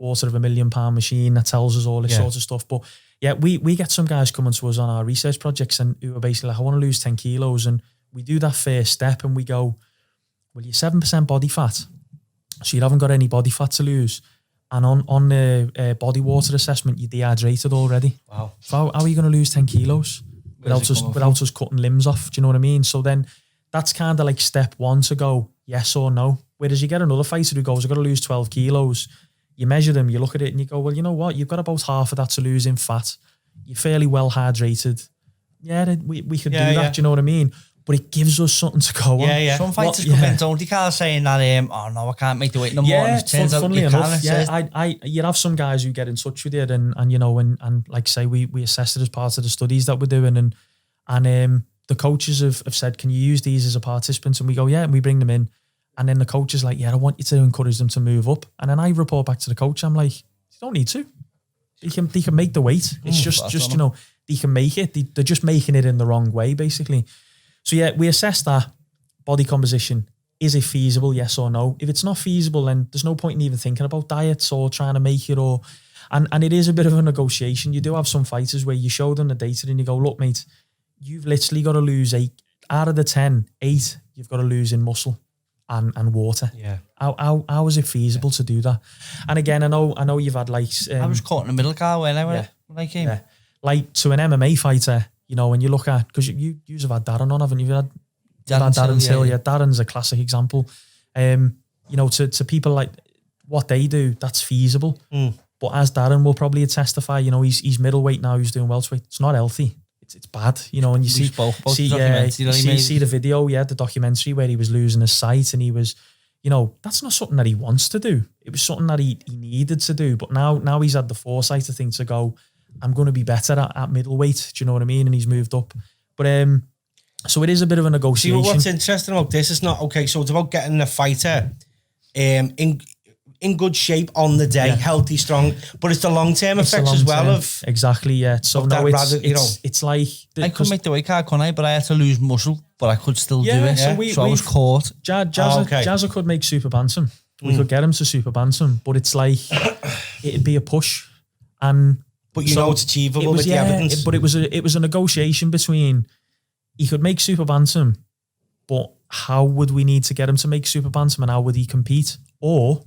C: £250,000 machine that tells us all this sort of stuff. But yeah, we get some guys coming to us on our research projects and who are basically like, I want to lose 10 kilos. And we do that first step and we go, well, you're 7% body fat. So you haven't got any body fat to lose. And on the body water assessment, you're dehydrated already. Wow. So how are you going to lose 10 kilos without us cutting limbs off? Do you know what I mean? So then that's kind of like step one to go yes or no. Whereas you get another fighter who goes, I've got to lose 12 kilos. You measure them, you look at it and you go, well, you know what? You've got about half of that to lose in fat. You're fairly well hydrated. Yeah, we could do that. Do you know what I mean? But it gives us something to go on.
A: Yeah. Some fighters come in, don't they, Carl, saying that, oh no, I can't make the weight no more. And it turns out
C: funnily
A: you
C: enough,
A: can.
C: You'd have some guys who get in touch with you and you know, and like say we assess it as part of the studies that we're doing and the coaches have said, can you use these as a participant? And we go, yeah, and we bring them in. And then the coach is like, yeah, I want you to encourage them to move up. And then I report back to the coach, I'm like, you don't need to. They can make the weight. It's just you know, they can make it. They're just making it in the wrong way, basically. So yeah, we assess that body composition. Is it feasible? Yes or no? If it's not feasible, then there's no point in even thinking about diets or trying to make it and it is a bit of a negotiation. You do have some fighters where you show them the data and you go, look, mate, you've literally got to lose 8 out of the 10, 8 you've got to lose in muscle and water.
B: Yeah.
C: How is it feasible to do that? And again, I know you've had like
A: I was caught in the middle, Carl, when I came.
C: Yeah. Like to an MMA fighter, you know, when you look at, because you have had Darren on, haven't you? You've had Darren Till. Yeah, Darren's a classic example. You know, to people like what they do, that's feasible. But as Darren will probably testify, you know, he's middleweight now, he's doing welterweight. It's not healthy. It's bad, you know, and you see the video, the documentary where he was losing his sight and he was, you know, that's not something that he wants to do. It was something that he needed to do. But now he's had the foresight to think to go, I'm going to be better at middleweight. Do you know what I mean? And he's moved up. But so it is a bit of a negotiation.
B: See, what's interesting about this is not, okay, so it's about getting a fighter in in good shape on the day, healthy, strong, but it's the long-term effects as well of
C: exactly, yeah. So no, it's like
A: I could make the weight cut, couldn't I? But I had to lose muscle, but I could still do it. So I was caught.
C: Jazza could make super bantam. We could get him to super bantam, but it's like it'd be a push,
B: but it's achievable with the evidence.
C: But it was a negotiation between he could make super bantam, but how would we need to get him to make super bantam, and how would he compete? Or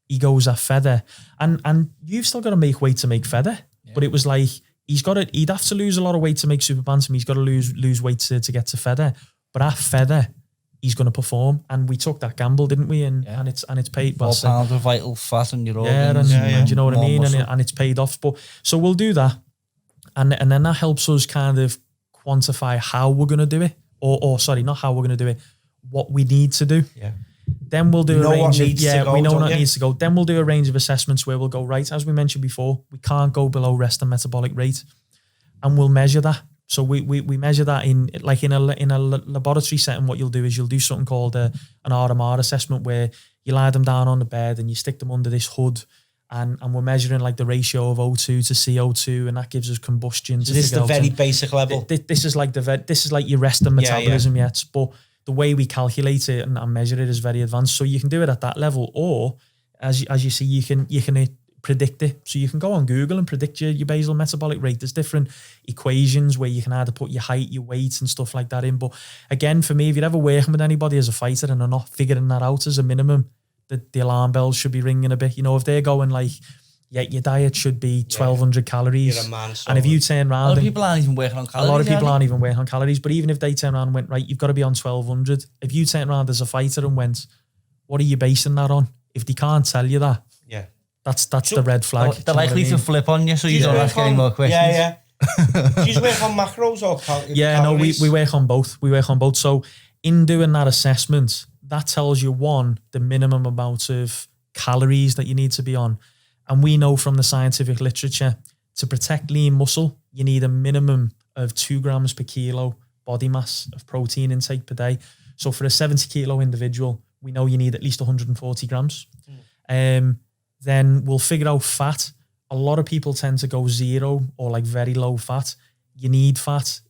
C: he goes at feather, and you've still got to make weight to make feather. Yeah. But it was like he'd have to lose a lot of weight to make super bantam. He's got to lose weight to get to feather. But at feather, he's going to perform, and we took that gamble, didn't we? And it's paid.
A: 4 pounds of vital fat in your organs.
C: And you know what I mean. And it's paid off. But so we'll do that, and then that helps us kind of quantify how we're going to do it, or sorry, not how we're going to do it, what we need to do.
B: Yeah.
C: Then we'll do a range of, we know what needs to go. Then we'll do a range of assessments where we'll go, right, as we mentioned before, we can't go below rest and metabolic rate, and we'll measure that. So we measure that in a laboratory setting. What you'll do is you'll do something called an RMR assessment, where you lie them down on the bed and you stick them under this hood, and we're measuring like the ratio of O2 to CO2, and that gives us combustion.
B: So this is the very basic level.
C: This is like your rest and metabolism yet, but the way we calculate it and measure it is very advanced. So you can do it at that level, or as you see, you can predict it. So you can go on Google and predict your basal metabolic rate. There's different equations where you can either put your height, your weight and stuff like that in. But again, for me, if you're ever working with anybody as a fighter and they're not figuring that out as a minimum, the alarm bells should be ringing a bit. You know, if they're going like, your diet should be 1,200 calories.
B: You're a man,
C: and if you turn around...
A: A lot of people aren't even working on calories.
C: A lot of people aren't even working on calories. But even if they turn around and went, right, you've got to be on 1,200. If you turn around as a fighter and went, what are you basing that on? If they can't tell you that, that's the red flag.
A: They're likely to flip on you, so you don't ask any more questions.
B: Yeah. Do you work on macros or calories?
C: Yeah, no, we work on both. We work on both. So in doing that assessment, that tells you, one, the minimum amount of calories that you need to be on. And we know from the scientific literature, to protect lean muscle, you need a minimum of 2 grams per kilo body mass of protein intake per day. So for a 70 kilo individual, we know you need at least 140 grams. Then we'll figure out fat. A lot of people tend to go 0 or like very low fat. You need fat.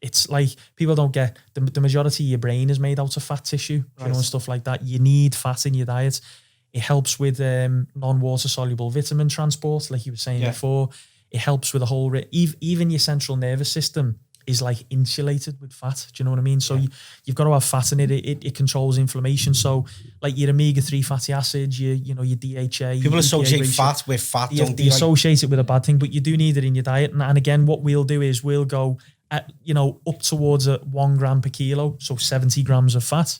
C: It's like people don't get the majority of your brain is made out of fat tissue, you know, and stuff like that. You need fat in your diet. It helps with non-water soluble vitamin transport, like you were saying before. It helps with the whole, even your central nervous system is like insulated with fat. Do you know what I mean? So you've got to have fat in it. It controls inflammation. So like your omega-3 fatty acids, your DHA.
B: People associate fat with fat.
C: They associate it with a bad thing, but you do need it in your diet. And again, what we'll do is we'll go at, up towards 1 gram per kilo, so 70 grams of fat.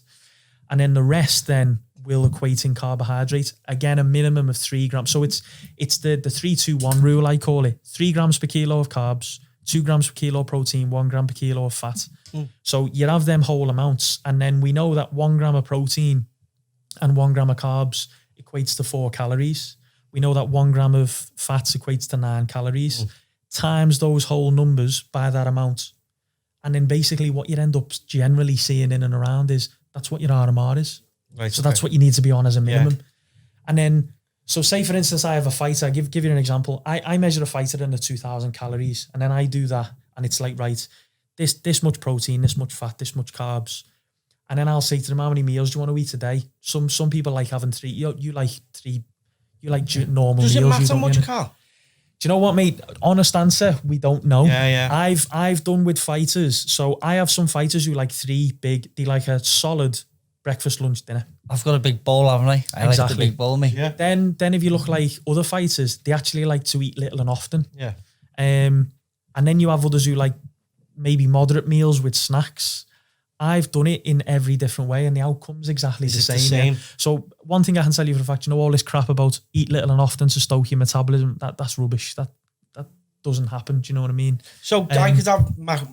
C: And then the rest then will equate in carbohydrate. Again, a minimum of 3 grams. So it's the 3-2-1 rule, I call it. 3 grams per kilo of carbs, 2 grams per kilo of protein, 1 gram per kilo of fat. So you have them whole amounts. And then we know that 1 gram of protein and 1 gram of carbs equates to 4 calories. We know that 1 gram of fats equates to 9 calories. Times those whole numbers by that amount. And then basically what you end up generally seeing in and around is that's what your RMR is.
B: Right,
C: so that's what you need to be on as a minimum. And then, so say for instance, I have a fighter, give you an example. I measure a fighter in the 2,000 calories, and then I do that, and it's like, right, this much protein, this much fat, this much carbs. And then I'll say to them, how many meals do you want to eat a day? Some people like having 3, you like 3, you like normal meals.
B: Does it matter much, Carl?
C: Do you know what, mate? Honest answer, we don't know.
B: Yeah.
C: I've done with fighters. So I have some fighters who like 3 big, they like a solid breakfast, lunch, dinner.
A: I've got a big bowl, haven't I? I like the big bowl, me.
B: Yeah.
C: Then if you look like other fighters, they actually like to eat little and often.
B: Yeah.
C: And then you have others who like maybe moderate meals with snacks. I've done it in every different way, and the outcome's exactly the same. Yeah. So one thing I can tell you for a fact, all this crap about eat little and often to stoke your metabolism, that's rubbish. That doesn't happen. Do you know what I mean?
B: So I could have,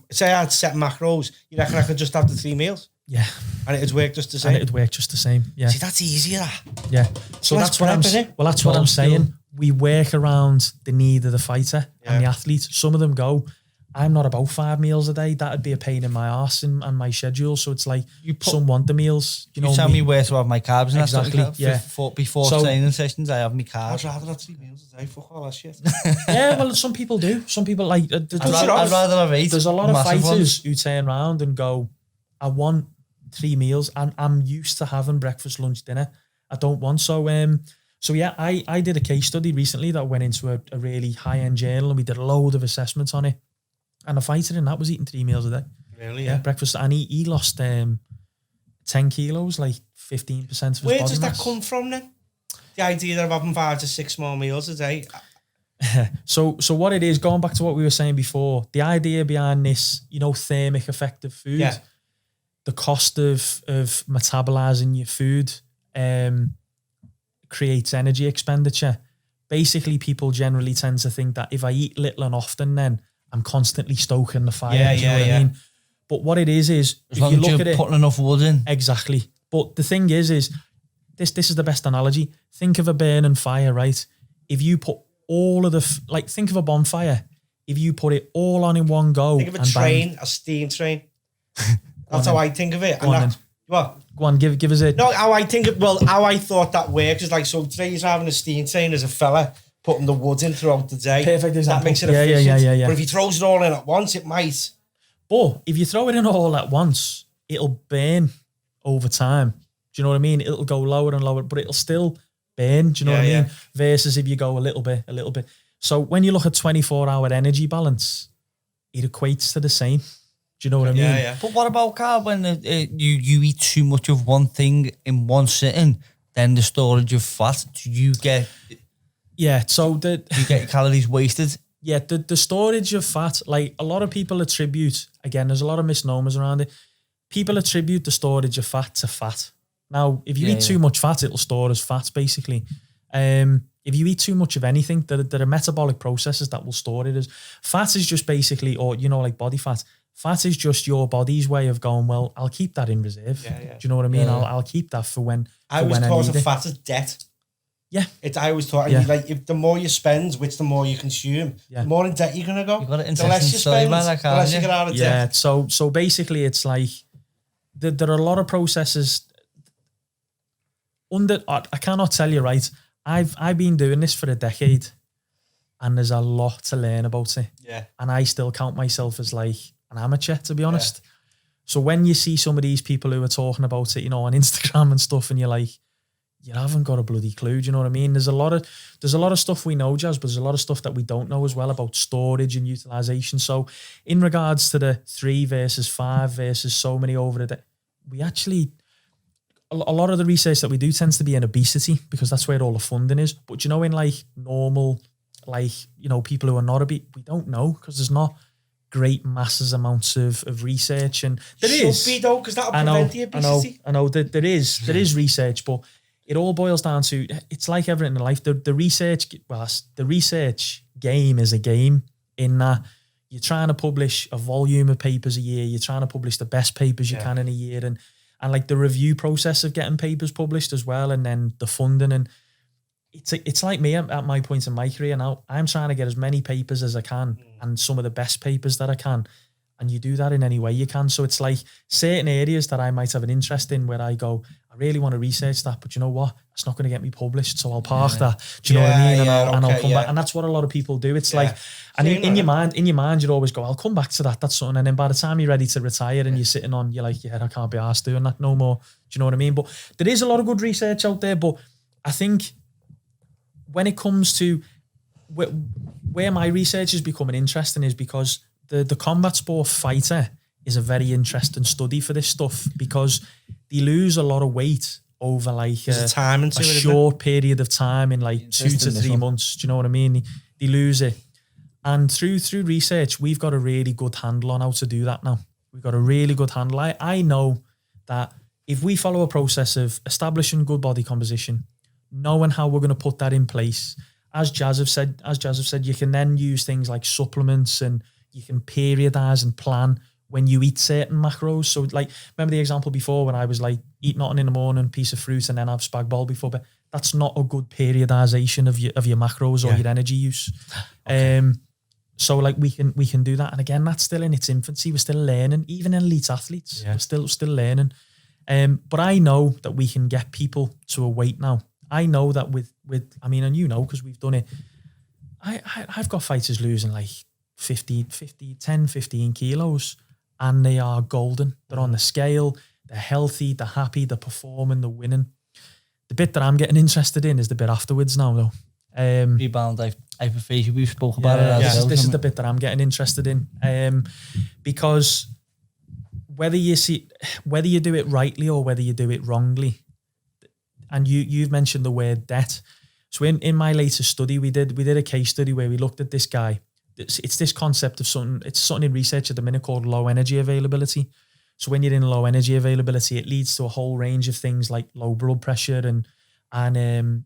B: say I had set macros, you reckon I could just have the 3 meals?
C: Yeah.
B: And it'd work just the same?
C: Yeah.
B: See, that's easier.
C: Yeah. So that's what I'm saying. Well, that's what I'm saying. We work around the need of the fighter and the athlete. Some of them go, I'm not about 5 meals a day. That'd be a pain in my arse and my schedule. So it's like some want the meals. You know,
A: tell me where to have my carbs and
C: exactly.
A: Before training sessions, I have my carbs.
B: I'd rather have 3 meals a day. Fuck all that shit.
C: Yeah, well, some people do. Some people like.
A: I'd rather have 8.
C: There's a lot of fighters
A: ones
C: who turn around and go, "I want 3 meals, and I'm used to having breakfast, lunch, dinner. I don't want so." So yeah, I did a case study recently that went into a really high end journal, and we did a load of assessments on it. And a fighter in that was eating 3 meals a day.
B: Really?
C: Yeah, breakfast. And he lost 10 kilos, like 15% of his body mass.
B: Where does that come from then? The idea of having 5 to 6 more meals a day?
C: So what it is, going back to what we were saying before, the idea behind this, thermic effect of food, the cost of metabolizing your food creates energy expenditure. Basically, people generally tend to think that if I eat little and often, then I'm constantly stoking the fire. Do you know what I mean? But what it is
A: as
C: if
A: long
C: you
A: as
C: look
A: you're
C: at it,
A: putting enough wood in.
C: Exactly. But the thing is this is the best analogy. Think of a burning fire, right? If you put all of think of a bonfire. If you put it all on in one go.
B: Think of a train, a steam train. That's how I think of it.
C: Go on, give us a...
B: No, how I thought that works is like, so today you're having a steam train as a fella, putting the wood in throughout the day.
C: Perfect example.
B: That makes it efficient.
C: Yeah.
B: But if he throws it all in at once, it might.
C: But if you throw it in all at once, it'll burn over time. Do you know what I mean? It'll go lower and lower, but it'll still burn. Do you know what I mean? Versus if you go a little bit. So when you look at 24-hour energy balance, it equates to the same. Do you know what I mean?
B: Yeah.
A: But what about, Carl, when you eat too much of one thing in one sitting, then the storage of fat, do you get...
C: Yeah, so
A: do you get calories wasted?
C: Yeah, the storage of fat, like a lot of people attribute, again, there's a lot of misnomers around it. People attribute the storage of fat to fat. Now, if you eat too much fat, it'll store as fat, basically. If you eat too much of anything, there are metabolic processes that will store it as. Fat is just basically, or, like body fat. Fat is just your body's way of going, well, I'll keep that in reserve.
B: Yeah.
C: Do you know what I mean? Yeah. I'll keep that for when
B: I was taught of fat as debt.
C: Yeah.
B: I was taught, like, if the more you spend, the more you consume, the more in debt you're going to go.
A: You've got it
B: the less you spend, the less you get out of debt.
C: Yeah, so basically it's like, there are a lot of processes I cannot tell you, right? I've been doing this for a decade and there's a lot to learn about it.
B: Yeah.
C: And I still count myself as like an amateur, to be honest. Yeah. So when you see some of these people who are talking about it, on Instagram and stuff, and you're like, you haven't got a bloody clue. Do you know what I mean? There's a lot of stuff we know, Jazz, but there's a lot of stuff that we don't know as well about storage and utilization. So in regards to the 3 versus 5 versus so many over the day, we actually, a lot of the research that we do tends to be in obesity because that's where all the funding is. But in like normal, like, people who are not obese, we don't know because there's not great masses amounts of research. And there is.
B: Should be though, because that'll prevent the obesity.
C: I know that there is research, but it all boils down to, it's like everything in life. The research game is a game in that you're trying to publish a volume of papers a year. You're trying to publish the best papers you can in a year. And like the review process of getting papers published as well. And then the funding. And it's like me at my point in my career now. I'm trying to get as many papers as I can and some of the best papers that I can. And you do that in any way you can. So it's like certain areas that I might have an interest in where I go, I really want to research that, but you know what? It's not going to get me published, so I'll park that. Do you know what I mean? And I'll come back. And that's what a lot of people do. It's like, and in your mind, you'd always go, I'll come back to that. That's something. And then by the time you're ready to retire and you're sitting on, you're like, I can't be arsed doing that no more. Do you know what I mean? But there is a lot of good research out there. But I think when it comes to where my research is becoming interesting is because the combat sport fighter is a very interesting study for this stuff because they lose a lot of weight over like a short period of time in like 2 to 3 months. Do you know what I mean? They lose it. And through research, we've got a really good handle on how to do that now. We've got a really good handle. I know that if we follow a process of establishing good body composition, knowing how we're going to put that in place, as Jazz have said, you can then use things like supplements and you can periodize and plan when you eat certain macros. So like, remember the example before when I was like, eat nothing in the morning, piece of fruit, and then have spag bol before, but that's not a good periodization of your macros or your energy use. Okay. So like we can do that. And again, that's still in its infancy. We're still learning, even elite athletes, we're still learning. But I know that we can get people to a weight now. I know that with I mean, and you know, because we've done it, I've got fighters losing like 10-15 kilos, and they are golden. They're on the scale, they're healthy, they're happy, they're performing, they're winning. The bit that I'm getting interested in is the bit afterwards now, though.
A: Rebound hyperphagia, we've spoke about it.
C: This is the bit that I'm getting interested in, because whether you do it rightly or whether you do it wrongly, and you've mentioned the word debt. So in my latest study, we did a case study where we looked at this guy. It's this concept of something in research at the minute called low energy availability. So when you're in low energy availability, it leads to a whole range of things like low blood pressure and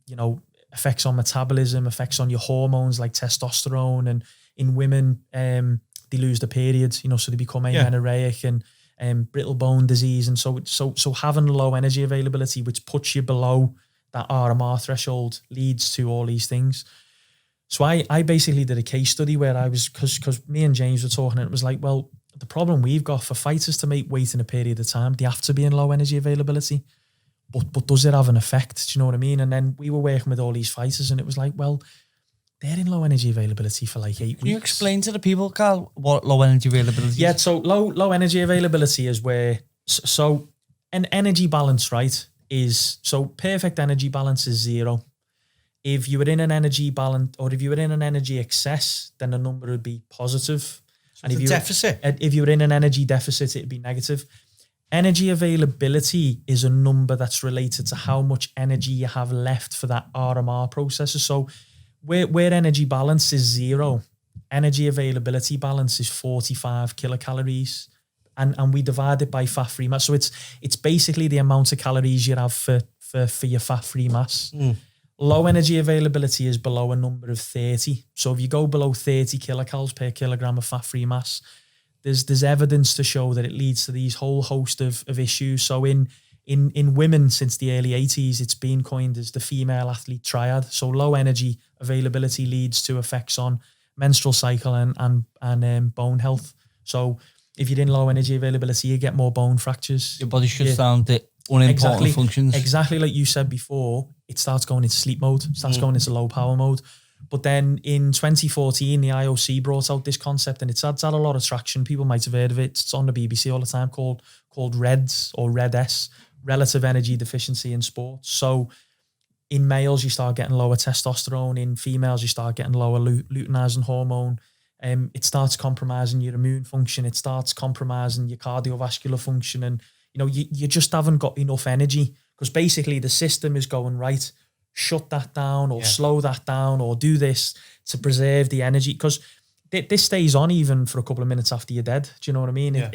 C: you know, effects on metabolism, effects on your hormones like testosterone, and in women, they lose the periods, you know, so they become amenorrheic and brittle bone disease, and so having low energy availability, which puts you below that RMR threshold, leads to all these things. So I basically did a case study where I was, because me and James were talking, and it was like, well, the problem we've got for fighters to make weight in a period of time, they have to be in low energy availability. But does it have an effect? Do you know what I mean? And then we were working with all these fighters, and it was like, well, they're in low energy availability for like 8 weeks.
A: Can you explain to the people, Carl, what low energy availability is?
C: Yeah, so low energy availability is where, so an energy balance, right, is, so perfect energy balance is 0. If you were in an energy balance, or if you were in an energy excess, then the number would be positive.
B: So and
C: if you were in an energy deficit, it'd be negative. Energy availability is a number that's related to how much energy you have left for that RMR processor. So where energy balance is 0, energy availability balance is 45 kilocalories. And we divide it by fat-free mass. So it's basically the amount of calories you have for your fat-free mass. Low energy availability is below a number of 30. So if you go below 30 kilocalories per kilogram of fat-free mass, there's evidence to show that it leads to these whole host of issues. So in women since the early 80s, it's been coined as the female athlete triad. So low energy availability leads to effects on menstrual cycle and bone health. So if you're in low energy availability, you get more bone fractures.
A: Your body shuts down the unimportant functions.
C: Exactly like you said before, it starts going into sleep mode, starts going into low power mode. But then in 2014, the IOC brought out this concept, and it's had a lot of traction. People might have heard of it. It's on the BBC all the time, called REDS or RED-S, Relative Energy Deficiency in Sports. So in males, you start getting lower testosterone. In females, you start getting lower luteinizing hormone. It starts compromising your immune function. It starts compromising your cardiovascular function. And, you know, you just haven't got enough energy, because basically the system is going, right, shut that down or slow that down or do this to preserve the energy. Because this stays on even for a couple of minutes after you're dead. Do you know what I mean? Yeah.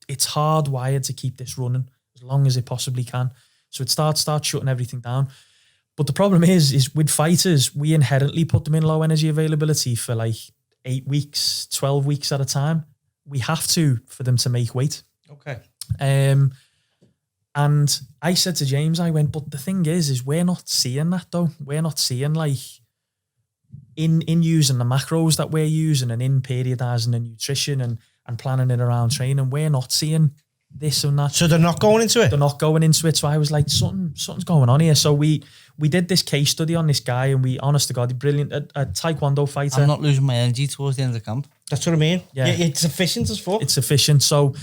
C: It's hardwired to keep this running as long as it possibly can. So it starts shutting everything down. But the problem is with fighters, we inherently put them in low energy availability for like 8 weeks, 12 weeks at a time. We have to, for them to make weight.
B: Okay.
C: And I said to James, I went, but the thing is we're not seeing that though. We're not seeing like in using the macros that we're using and in periodizing the nutrition and planning it around training, we're not seeing this and that.
B: So they're not going into it?
C: They're not going into it. So I was like, something's going on here. So we did this case study on this guy, and we, honest to God, brilliant, a taekwondo fighter.
A: I'm not losing my energy towards the end of the camp.
B: That's what I mean. Yeah, it's efficient as fuck.
C: It's efficient. So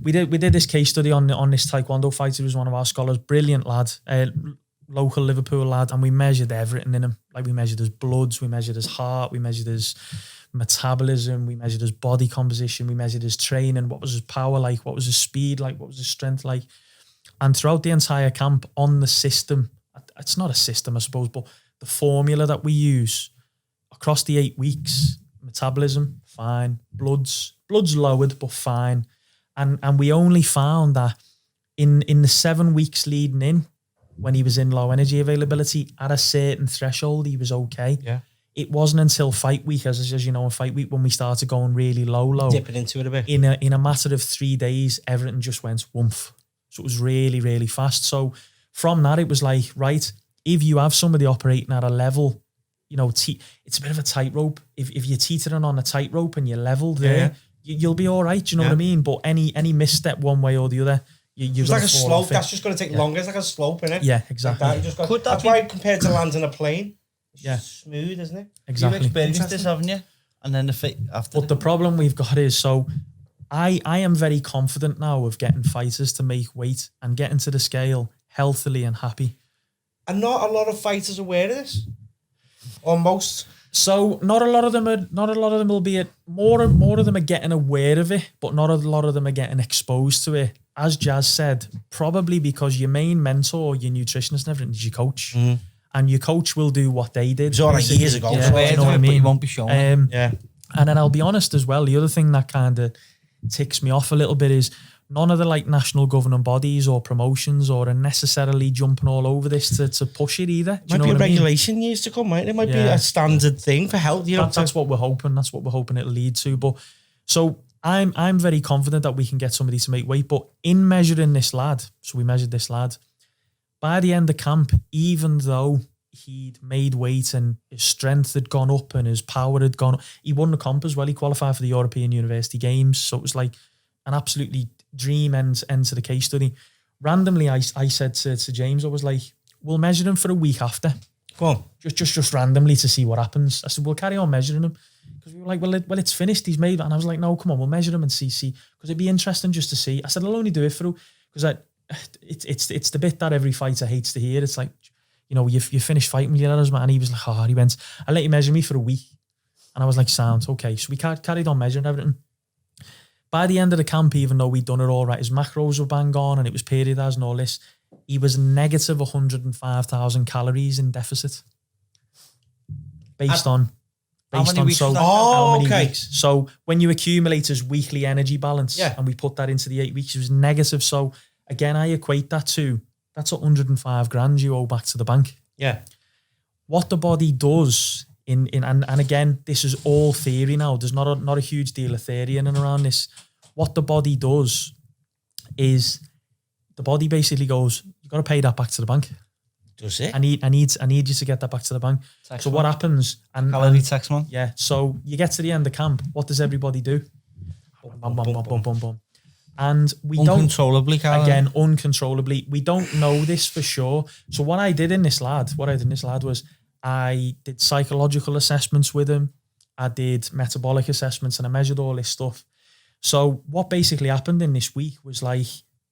C: we did this case study on this taekwondo fighter who was one of our scholars, brilliant lad, local Liverpool lad, and we measured everything in him. Like we measured his bloods, we measured his heart, we measured his metabolism, we measured his body composition, we measured his training, what was his power like, what was his speed like, what was his strength like. And throughout the entire camp on the system, it's not a system, I suppose, but the formula that we use across the 8 weeks, metabolism, fine, blood's lowered, but fine. And we only found that in the 7 weeks leading in, when he was in low energy availability, at a certain threshold, he was okay.
B: Yeah.
C: It wasn't until fight week, as you know, in fight week, when we started going really low.
B: Dipping into it a bit.
C: In a matter of 3 days, everything just went woomph. So it was really, really fast. So from that, it was like, right, if you have somebody operating at a level you know, it's a bit of a tightrope. If you're teetering on a tightrope and you're level there, you'll be all right. Do you know what I mean? But any misstep one way or the other, you're
B: it's like a slope. That's just going to take longer. It's like a slope, isn't it?
C: Yeah, exactly.
B: Like that. That's why compared to landing a plane, it's smooth, isn't it?
C: Exactly.
A: You've experienced this, haven't you? And then after.
C: But the problem we've got is, so I am very confident now of getting fighters to make weight and getting to the scale healthily and happy.
B: And not a lot of fighters are aware of this. Almost.
C: So not a lot of them will be more of them are getting aware of it, but not a lot of them are getting exposed to it. As Jazz said, probably because your main mentor, your nutritionist and everything is your coach. And your coach will do what they did.
B: It was all like years ago.
C: Yeah, you know what I mean?
A: But you won't be showing.
C: And then I'll be honest as well, the other thing that kind of ticks me off a little bit is none of the like national governing bodies or promotions are necessarily jumping all over this to push it either.
B: Might be a regulation years to come, might it? Might be a standard thing for health. You know,
C: that's what we're hoping. That's what we're hoping it'll lead to. But so I'm very confident that we can get somebody to make weight. But in measuring this lad, so we measured this lad, by the end of camp, even though he'd made weight and his strength had gone up and his power had gone up, he won the comp as well. He qualified for the European University Games. So it was like an absolutely dream end to the case study. Randomly, I said to James, I was like, we'll measure him for a week after.
B: Go on.
C: Just randomly to see what happens. I said, we'll carry on measuring him. Because we were like, well, it's finished. He's made. And I was like, no, come on, we'll measure him and see. Because it'd be interesting just to see. I said, I'll only do it for, because it's the bit that every fighter hates to hear. It's like, you know, you finish fighting with your others, man. And he was like, he went, I'll let you measure me for a week. And I was like, sound, okay. So we carried on measuring everything. By the end of the camp, even though we'd done it all right, his macros were bang on and it was periodized and all this, he was negative 105,000 calories in deficit. Based on
A: how many weeks.
C: So when you accumulate his weekly energy balance and we put that into the 8 weeks, it was negative. So again, I equate that to, that's 105 grand you owe back to the bank.
B: Yeah.
C: What the body does and again, this is all theory now. There's not a huge deal of theory in and around this. What the body does is the body basically goes, you got to pay that back to the bank.
B: Does it?
C: I need you to get that back to the bank.
A: Tax
C: so
A: man.
C: What happens?
A: Calorie tax man.
C: Yeah. So you get to the end of camp. What does everybody do? Boom, boom, boom, boom, boom, boom. And we
A: uncontrollably,
C: don't, again, uncontrollably. We don't know this for sure. So what I did in this lad was I did psychological assessments with him. I did metabolic assessments and I measured all this stuff. So what basically happened in this week was like,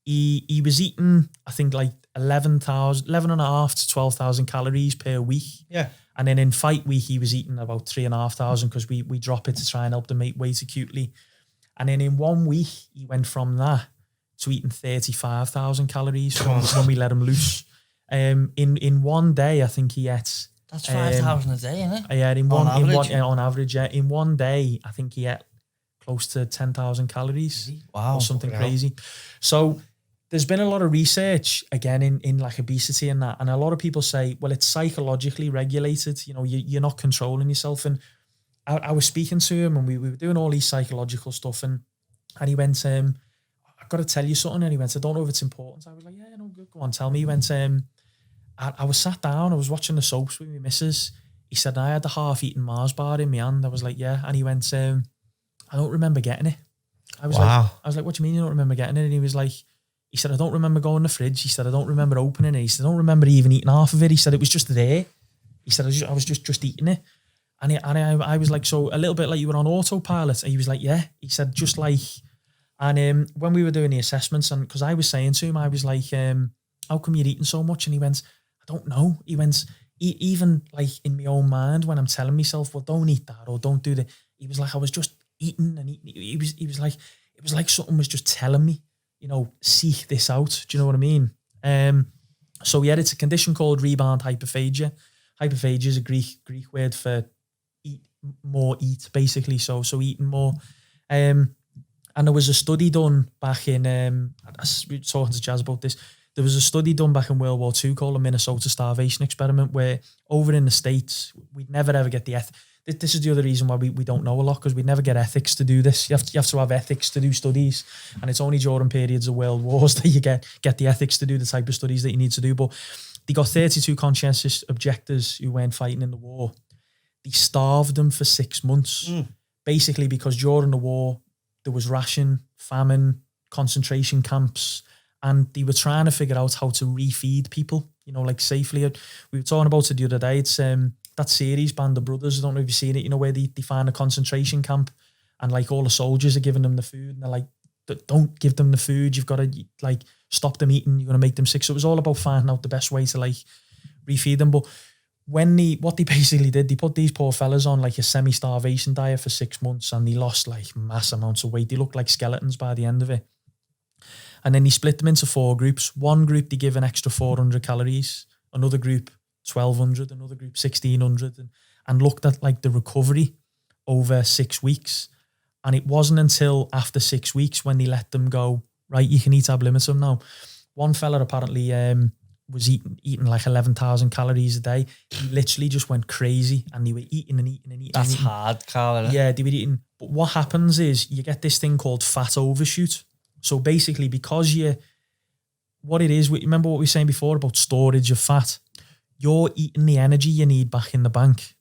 C: he was eating, I think like 11,500 to 12,000 calories per week.
B: Yeah.
C: And then in fight week, he was eating about 3,500 because we drop it to try and help them make weight acutely. And then in 1 week, he went from that to eating 35,000 calories when we let him loose. In 1 day, I think he ate...
A: That's 5,000 a day, isn't it?
C: Yeah, on average, yeah. In 1 day, I think he ate close to 10,000 calories.
A: Wow.
C: Or something crazy. So there's been a lot of research, again, in like obesity and that. And a lot of people say, well, it's psychologically regulated. You know, you're not controlling yourself. And I was speaking to him and we were doing all these psychological stuff. And he went, I've got to tell you something. And he went, I don't know if it's important. I was like, yeah, no, go on, tell me. He went, I was sat down, I was watching the soaps with my missus. He said, I had the half-eaten Mars bar in my hand. I was like, yeah. And he went, I don't remember getting it. I was like, what do you mean you don't remember getting it? And he was like, he said, I don't remember going in the fridge. He said, I don't remember opening it. He said, I don't remember even eating half of it. He said, it was just there. He said, I was just eating it. And I was like, so a little bit like you were on autopilot. And he was like, yeah. He said, just like, and when we were doing the assessments, and because I was saying to him, I was like, how come you're eating so much? And he went, I don't know. He went, even like in my own mind, when I'm telling myself, well, don't eat that or don't do that. He was like, I was just eating and eating. He was like, it was like something was just telling me, you know, seek this out. Do you know what I mean? So yeah, it's a condition called rebound hyperphagia. Hyperphagia is a Greek word for eat, basically. So eating more. And there was a study done back in, I was talking to Jazz about this. There was a study done back in World War II called the Minnesota Starvation Experiment, where over in the States, we'd never ever get the this is the other reason why we don't know a lot, because we'd never get ethics to do this. You have to have ethics to do studies, and it's only during periods of world wars that you get the ethics to do the type of studies that you need to do. But they got 32 conscientious objectors who weren't fighting in the war, They starved them for 6 months, basically because during the war, there was ration, famine, concentration camps, and they were trying to figure out how to refeed people, you know, like safely. We were talking about it the other day. It's that series, Band of Brothers. I don't know if you've seen it, you know, where they find a concentration camp and like all the soldiers are giving them the food and they're like, don't give them the food. You've got to like stop them eating. You're going to make them sick. So it was all about finding out the best way to like refeed them. But what they basically did, they put these poor fellas on like a semi-starvation diet for 6 months and they lost like mass amounts of weight. They looked like skeletons by the end of it. And then they split them into 4 groups. One group, they give an extra 400 calories. Another group, 1,200. Another group, 1,600. And looked at like the recovery over 6 weeks. And it wasn't until after 6 weeks when they let them go, right, you can eat ab libitum now. One fella apparently was eating like 11,000 calories a day. He literally just went crazy and they were eating and eating and eating.
A: That's
C: and eating.
A: hard, Carl.
C: Yeah, they were eating. But what happens is you get this thing called fat overshoot. So basically, because what it is, remember what we were saying before about storage of fat? You're eating the energy you need back in the bank,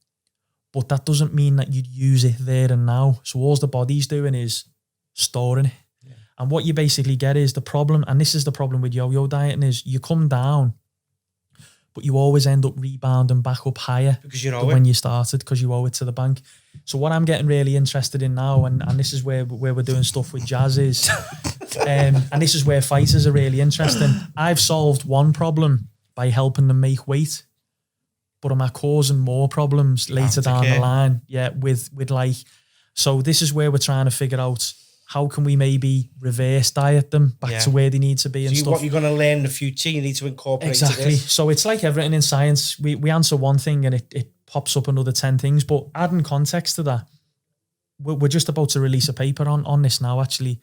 C: but that doesn't mean that you'd use it there and now. So all the body's doing is storing it. Yeah. And what you basically get is the problem, and this is the problem with yo-yo dieting, is you come down, but you always end up rebounding back up higher
B: because you know
C: than when you started, because you owe it to the bank. So what I'm getting really interested in now, and this is where we're doing stuff with Jazz is, and this is where fighters are really interesting. I've solved one problem by helping them make weight, but am I causing more problems later down the line? Yeah, with like, so this is where we're trying to figure out how can we maybe reverse diet them back to where they need to be and stuff.
B: What you're going to learn in the future, you need to incorporate
C: exactly. So it's like everything in science. We answer one thing and it pops up another 10 things. But adding context to that, we're just about to release a paper on this now, actually.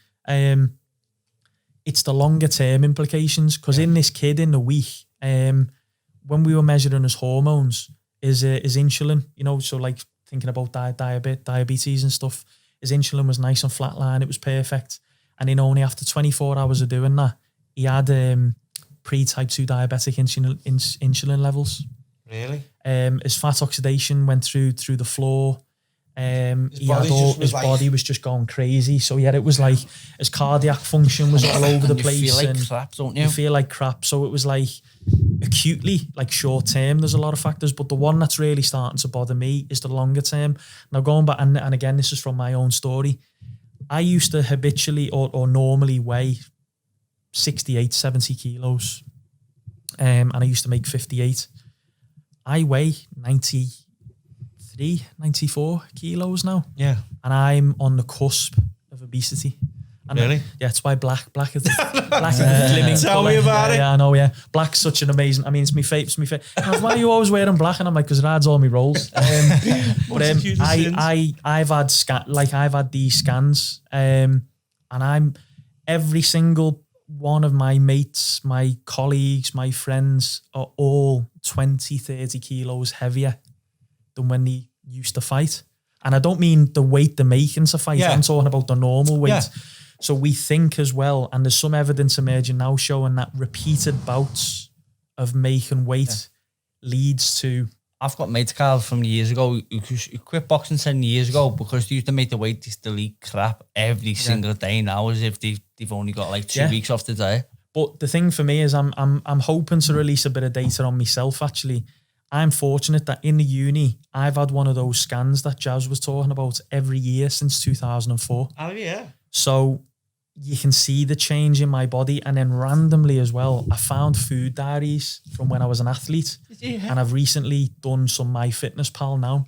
C: It's the longer term implications, because in this kid in the week, when we were measuring his hormones, his insulin, you know, so like thinking about diabetes and stuff, his insulin was nice and flatline. It was perfect. And then only after 24 hours of doing that, he had pre-type 2 diabetic insulin levels.
B: Really?
C: His fat oxidation went through the floor. His body was just going crazy. So yeah, it was like his cardiac function was all over the place.
A: You feel like crap, don't you?
C: You feel like crap. So it was like acutely, like short term, there's a lot of factors, but the one that's really starting to bother me is the longer term. Now going back, and again, this is from my own story. I used to habitually or normally weigh 68, 70 kilos. And I used to make 58. I weigh 93, 94 kilos now.
B: Yeah.
C: And I'm on the cusp of obesity. And
B: really?
C: Yeah, it's why black is the flaming
B: Tell me about it.
C: Yeah, I know, yeah. Black's such an amazing, I mean, it's my favourite. Why are you always wearing black? And I'm like, because it adds all my rolls. But I've had these scans, and I'm every single one of my mates, my colleagues, my friends are all 20, 30 kilos heavier than when they used to fight. And I don't mean the weight they're making to fight. Yeah. I'm talking about the normal weight. Yeah. So we think as well, and there's some evidence emerging now showing that repeated bouts of making weight leads to...
A: I've got mates, Carl, from years ago who quit boxing 10 years ago because they used to make the weight, they still eat crap every single day now, as if they've only got like 2 weeks off the day.
C: But the thing for me is I'm hoping to release a bit of data on myself, actually. I'm fortunate that in the uni, I've had one of those scans that Jazz was talking about every year since 2004.
B: Oh, yeah.
C: So you can see the change in my body. And then randomly as well, I found food diaries from when I was an athlete. Yeah. And I've recently done some MyFitnessPal now.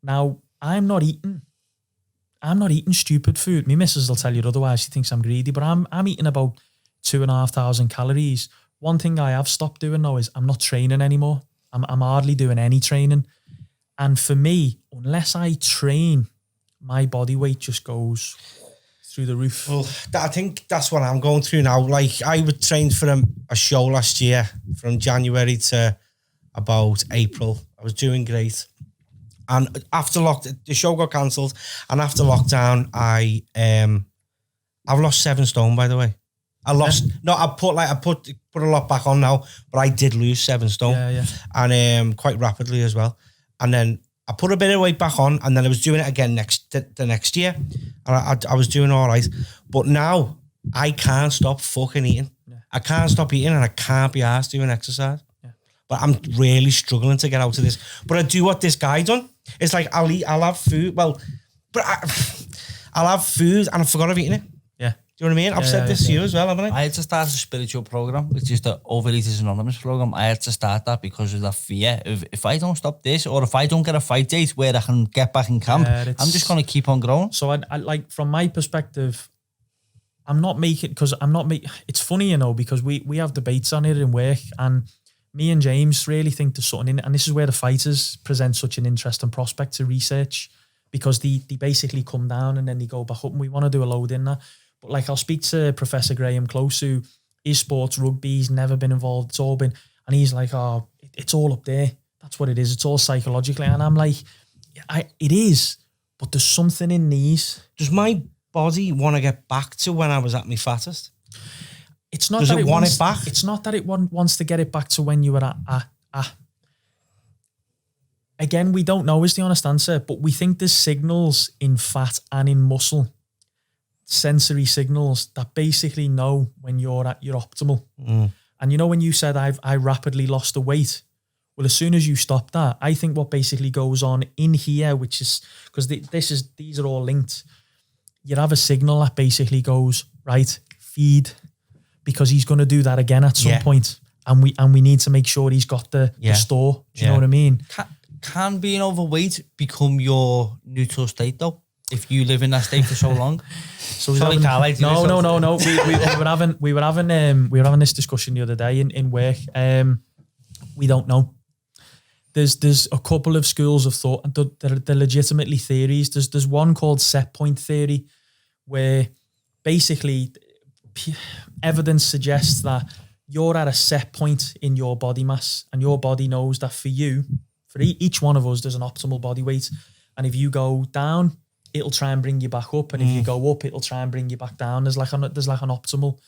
C: Now, I'm not eating stupid food. My missus will tell you otherwise. She thinks I'm greedy, but I'm eating about 2,500 calories. One thing I have stopped doing now is I'm not training anymore. I'm hardly doing any training. And for me, unless I train, my body weight just goes through the roof.
B: Well, I think that's what I'm going through now. Like, I would train for a show last year from January to about April. I was doing great. And after the show got cancelled. And after lockdown, I've lost 7 stone, by the way. I put a lot back on now, but I did lose 7 stone.
C: Yeah.
B: And quite rapidly as well. And then I put a bit of weight back on, and then I was doing it again the next year, and I was doing all right. But now I can't stop fucking eating. Yeah. I can't stop eating, and I can't be arsed doing exercise. Yeah. But I'm really struggling to get out of this. But I do what this guy done. It's like I'll have food. Well, but I'll have food, and I forgot I've eaten it.
C: Yeah.
B: Do you know what I mean? I've said this to you as well, haven't I?
A: I had to start a spiritual program, which is the Overeaters Anonymous program. I had to start that because of that fear of if I don't stop this, or if I don't get a fight date where I can get back in camp, I'm just going to keep on growing.
C: So I like, from my perspective, I'm not making, because I'm not making, it's funny, you know, because we have debates on it in work, and me and James really think there's something in it, and this is where the fighters present such an interesting prospect to research, because they basically come down and then they go back up, and we want to do a load in that. But like, I'll speak to Professor Graham Close, who is sports rugby, he's never been involved, it's all been, and he's like, oh, it's all up there. That's what it is. It's all psychologically. And I'm like, it is, but there's something in these.
B: Does my body want to get back to when I was at my fattest?
C: It's not.
B: Does
C: that
B: it want it back?
C: It's not that it wants to get it back to when you were at. Again, we don't know is the honest answer, but we think there's signals in fat and in muscle, sensory signals that basically know when you're at your optimal. And you know, when you said I rapidly lost the weight, well, as soon as you stop that, I think what basically goes on in here, which is, because these are all linked, you have a signal that basically goes, right, feed, because he's going to do that again at some point, and we need to make sure he's got the store. Do you know what I mean?
A: Can being overweight become your neutral state though, if you live in that state for so long?
C: So no. We were having this discussion the other day in work. We don't know. There's a couple of schools of thought. They're legitimately theories. There's one called set point theory, where basically evidence suggests that you're at a set point in your body mass, and your body knows that for you, for each one of us, there's an optimal body weight. And if you go down, it'll try and bring you back up. And if you go up, it'll try and bring you back down. There's like an optimal.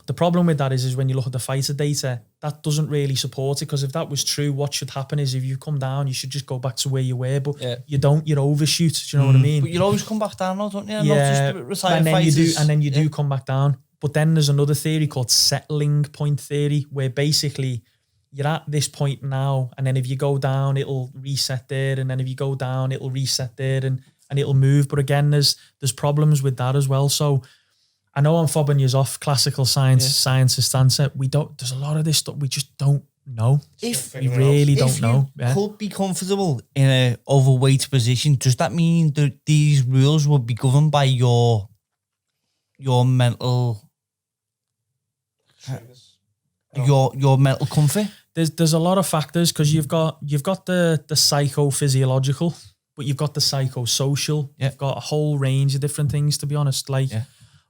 C: The problem with that is when you look at the fighter data, that doesn't really support it, because if that was true, what should happen is if you come down, you should just go back to where you were, but you don't, you're overshoot. Do you know what I mean?
A: But you'll always come back down though, don't you?
C: Yeah,
A: not just retire
C: and then
A: fighters.
C: you do come back down. But then there's another theory called settling point theory, where basically you're at this point now, and then if you go down, it'll reset there, and then if you go down, it'll reset there, and it'll move. But again, there's problems with that as well. So I know I'm fobbing you off classical scientist answer. There's a lot of this stuff we just don't know. We really don't know.
A: If you could be comfortable in an overweight position, does that mean that these rules will be governed by your mental your mental comfort?
C: There's a lot of factors, because you've got the psychophysiological, but you've got the psychosocial. You've got a whole range of different things, to be honest. Like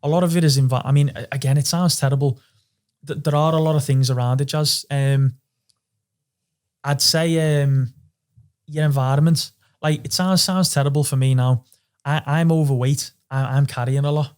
C: a lot of it is I mean, again, it sounds terrible. There are a lot of things around it, Jazz. I'd say your environment. Like, it sounds terrible for me now. I'm overweight. I'm carrying a lot.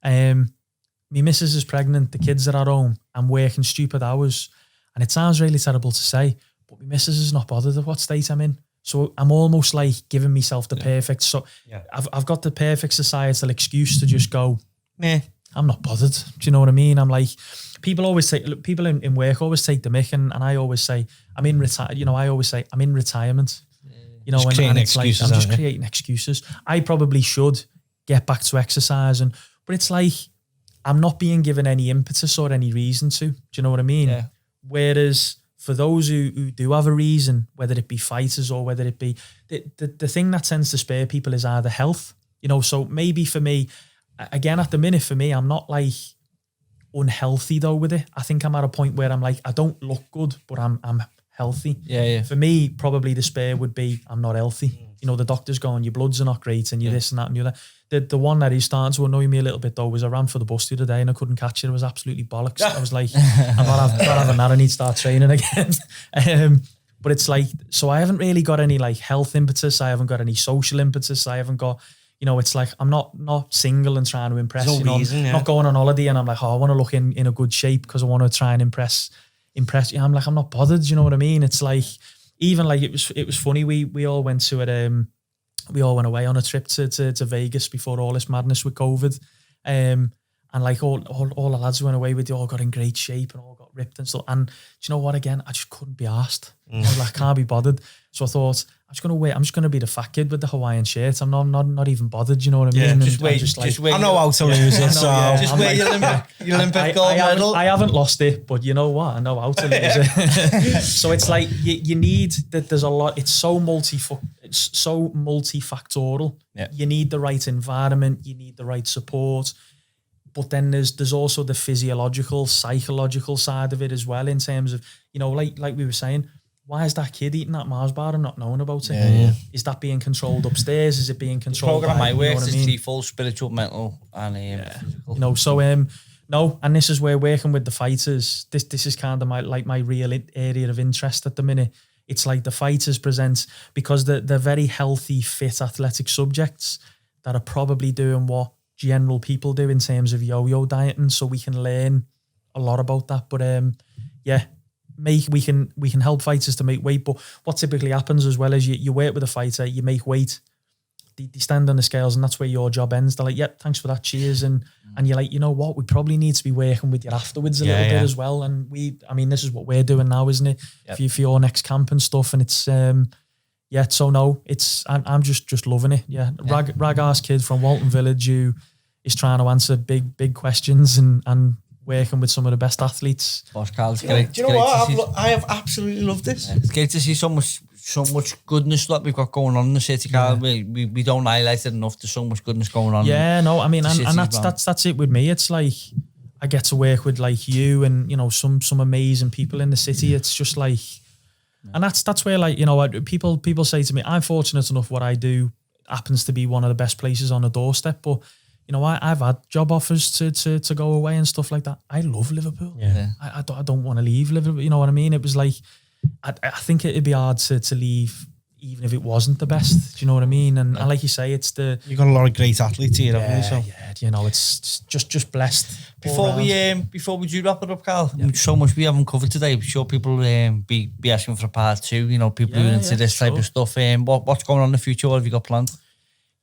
C: My missus is pregnant. The kids are at home. I'm working stupid hours. And it sounds really terrible to say, but my missus is not bothered at what state I'm in. So I'm almost like giving myself the perfect. So I've got the perfect societal excuse to just go, meh, I'm not bothered. Do you know what I mean? I'm like, people in work always take the mick, and I always say, I'm in retirement. You know, and it's like, I'm just creating excuses. I probably should get back to exercise, but it's like, I'm not being given any impetus or any reason to. Do you know what I mean? Yeah. Whereas for those who do have a reason, whether it be fighters or whether it be the thing that tends to spare people is either health, you know. So maybe for me, again, at the minute for me, I'm not like unhealthy though with it. I think I'm at a point where I'm like, I don't look good, but I'm healthy. Yeah. For me, probably the spare would be I'm not healthy. You know, the doctor's going, your bloods are not great, and you're this and that and the other. The one that is starting to annoy me a little bit though was I ran for the bus the other day and I couldn't catch it. It was absolutely bollocks. I was like, I'm not having that. I need to start training again. But it's like, so I haven't really got any like health impetus. I haven't got any social impetus. I haven't got, you know, it's like I'm not single and trying to impress. No reason, not going on holiday and I'm like, oh, I want to look in a good shape because I want to try and impress. You know, I'm like, I'm not bothered. You know what I mean? It's like, even like it was funny. We all went to it. We all went away on a trip to Vegas before all this madness with COVID. And like all the lads who went away with, they all got in great shape and all got ripped and stuff. And do you know what? Again, I just couldn't be arsed. I was like, I can't be bothered. So I thought, I'm just going to be the fat kid with the Hawaiian shirt. I'm not even bothered. You know what I mean?
B: Yeah,
A: just wait.
B: I know how to lose it. So
A: just wait your Olympic gold medal.
C: I haven't lost it, but you know what? I know how to lose it. So it's like you need that. There's a lot. It's so multifactorial.
A: Yeah.
C: You need the right environment. You need the right support. But then there's also the physiological, psychological side of it as well, in terms of, you know, like we were saying, why is that kid eating that Mars bar and not knowing about it?
A: Yeah.
C: Is that being controlled upstairs? Is it being controlled
A: Program
C: by,
A: I work
C: you know what I
A: is
C: mean?
A: threefold: spiritual, mental, and physical.
C: You know, so no, and this is where working with the fighters, this is kind of my real area of interest at the minute. It's like the fighters present, because they're very healthy, fit, athletic subjects that are probably doing what general people do in terms of yo-yo dieting, so we can learn a lot about that. But we can help fighters to make weight. But what typically happens as well is you work with a fighter, you make weight, they stand on the scales, and that's where your job ends. They're like, yep, thanks for that, cheers. And you're like, you know what, we probably need to be working with you afterwards a little bit as well. And this is what we're doing now, isn't it?
A: Yep.
C: For your next camp and stuff. And it's so no, I'm just loving it. Yeah. Rag-ass kid from Walton Village who is trying to answer big questions and working with some of the best athletes.
A: Boss Carl, it's
B: do
A: great.
B: you know what? I have absolutely loved this.
A: It's great to see so much goodness that we've got going on in the city, Carl. We don't highlight it enough. There's so much goodness going on.
C: Yeah, no, I mean, and that's it with me. It's like I get to work with like you and, you know, some amazing people in the city. It's just like, and that's where, like, you know, people say to me, I'm fortunate enough what I do happens to be one of the best places on the doorstep, but you know, I've had job offers to go away and stuff like that. I love Liverpool.
A: Yeah.
C: I don't want to leave Liverpool. You know what I mean? It was like, I think it'd be hard to leave even if it wasn't the best. Do you know what I mean? And like you say, it's
B: you've got a lot of great athletes here, haven't you? So
C: you know, it's just blessed.
A: Before we do wrap it up, Carl, so much we haven't covered today. I'm sure people be asking for a part 2. You know, people who are into this type of stuff. What's going on in the future? What have you got planned?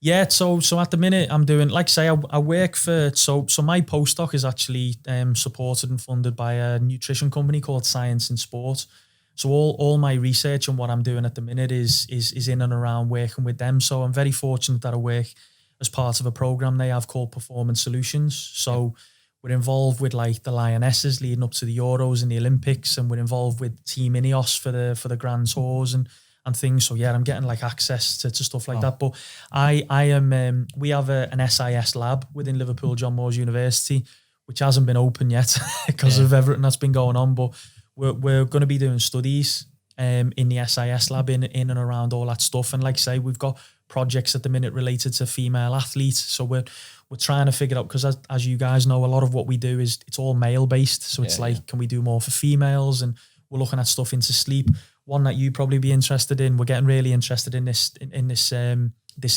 C: Yeah, so at the minute I'm doing, like I say, I work for, so my postdoc is actually supported and funded by a nutrition company called Science in Sport. So all my research and what I'm doing at the minute is in and around working with them. So I'm very fortunate that I work as part of a program they have called Performance Solutions. So we're involved with like the Lionesses leading up to the Euros and the Olympics, and we're involved with Team Ineos for the Grand Tours and things. So yeah, I'm getting like access to stuff like that. But I am we have an SIS lab within Liverpool John Moores University, which hasn't been open yet because of everything that's been going on. But we're going to be doing studies in the SIS lab in and around all that stuff. And like I say, we've got projects at the minute related to female athletes. So we're trying to figure out, because as you guys know, a lot of what we do it's all male based. So it's can we do more for females? And we're looking at stuff into sleep. One that you probably be interested in. We're getting really interested in this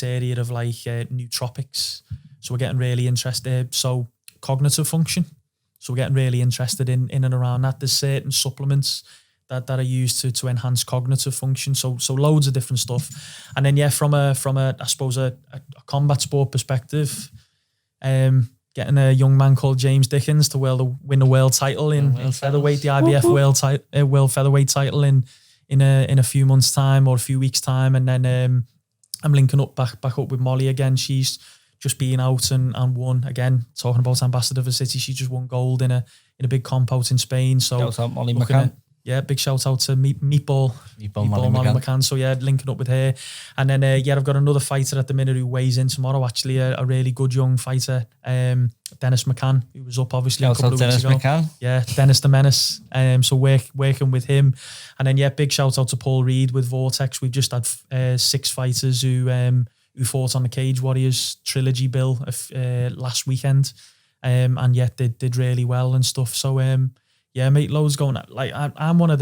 C: area of like nootropics. So we're getting really interested. So cognitive function. So we're getting really interested in and around that. There's certain supplements that are used to enhance cognitive function. So loads of different stuff. And then from a I suppose a combat sport perspective, getting a young man called James Dickens to win the world title in featherweight, the IBF world featherweight title in a few months' time or a few weeks' time. And then I'm linking up back up with Molly again. She's just been out and won again. Talking about ambassador for City, she just won gold in a big comp out in Spain. So
A: shout out Molly McCann.
C: Big shout out to Meatball Molly McCann. So yeah, linking up with her. And then I've got another fighter at the minute who weighs in tomorrow. Actually, a really good young fighter, Dennis McCann, who was up obviously a couple of weeks ago. McCann. Yeah, Dennis the Menace. So working with him. And then big shout out to Paul Reed with Vortex. We've just had 6 fighters who fought on the Cage Warriors trilogy bill last weekend, and they did really well and stuff. So mate, loads going on. Like I'm one of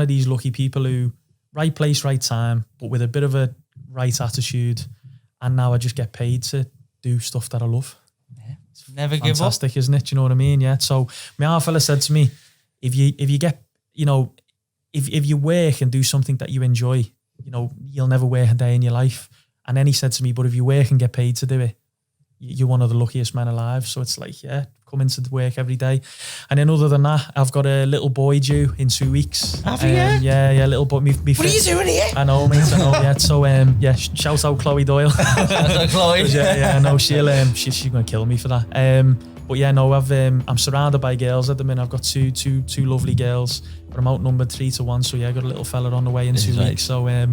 C: these lucky people who right place, right time, but with a bit of a right attitude, and now I just get paid to do stuff that I love.
A: Yeah, never give up.
C: Fantastic, isn't it? Do you know what I mean? Yeah. So my fella said to me, if you get, if you work and do something that you enjoy, you know, you'll never work a day in your life. And then he said to me, but if you work and get paid to do it, you're one of the luckiest men alive. So it's like, yeah, come into work every day. And then other than that, I've got a little boy due in 2 weeks.
B: Have you?
C: Yeah, little boy.
B: What are you doing here?
C: I know, mate. I know. Yeah. So yeah, shout out Chloe Doyle.
A: Chloe.
C: Yeah, I know. She's gonna kill me for that. But yeah, no, I'm surrounded by girls at the minute. I've got two lovely girls, but I'm outnumbered 3-1. So yeah, I got a little fella on the way in 2 weeks. So yeah,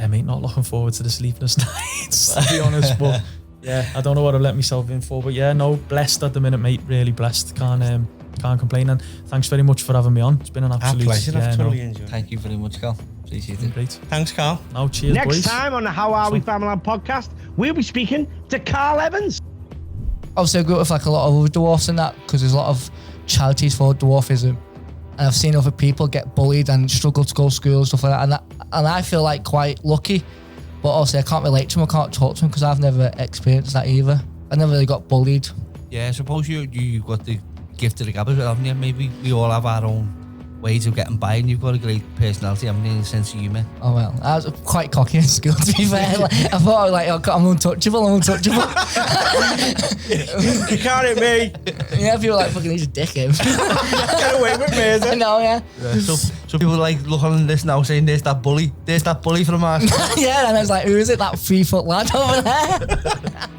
C: mate, not looking forward to the sleepless nights, to be honest. But yeah, I don't know what I've let myself in for. But yeah, no, blessed at the minute, mate. Really blessed. Can't complain. And thanks very much for having me on. It's been an absolute
B: pleasure. I've totally enjoyed it.
A: Thank you very much, Carl. Appreciate it.
C: Great.
B: Thanks, Carl.
C: No, cheers,
D: Next
C: boys.
D: time on the How Are We Famalam podcast, we'll be speaking to Carl Evans.
E: Obviously, I grew up with like a lot of other dwarfs and that, because there's a lot of charities for dwarfism, and I've seen other people get bullied and struggle to go to school and stuff like that, and I feel like quite lucky, but obviously I can't relate to them, I can't talk to them because I've never experienced that either. I never really got bullied.
A: Yeah, I suppose you got the gift of the gab as well, haven't you? Maybe we all have our own ways of getting by, and you've got a great personality, haven't you, and a sense of humour.
E: Oh well, I was quite cocky in school, to be fair. Like, I thought I'm untouchable.
B: You can't hit me.
E: Yeah, people were like, fucking, he's a dickhead.
B: Get away with me, is
E: I
B: it?
E: know, yeah.
A: So people like look on this now saying, there's that bully from us.
E: Yeah, and I was like, who is it, that 3 foot lad over there?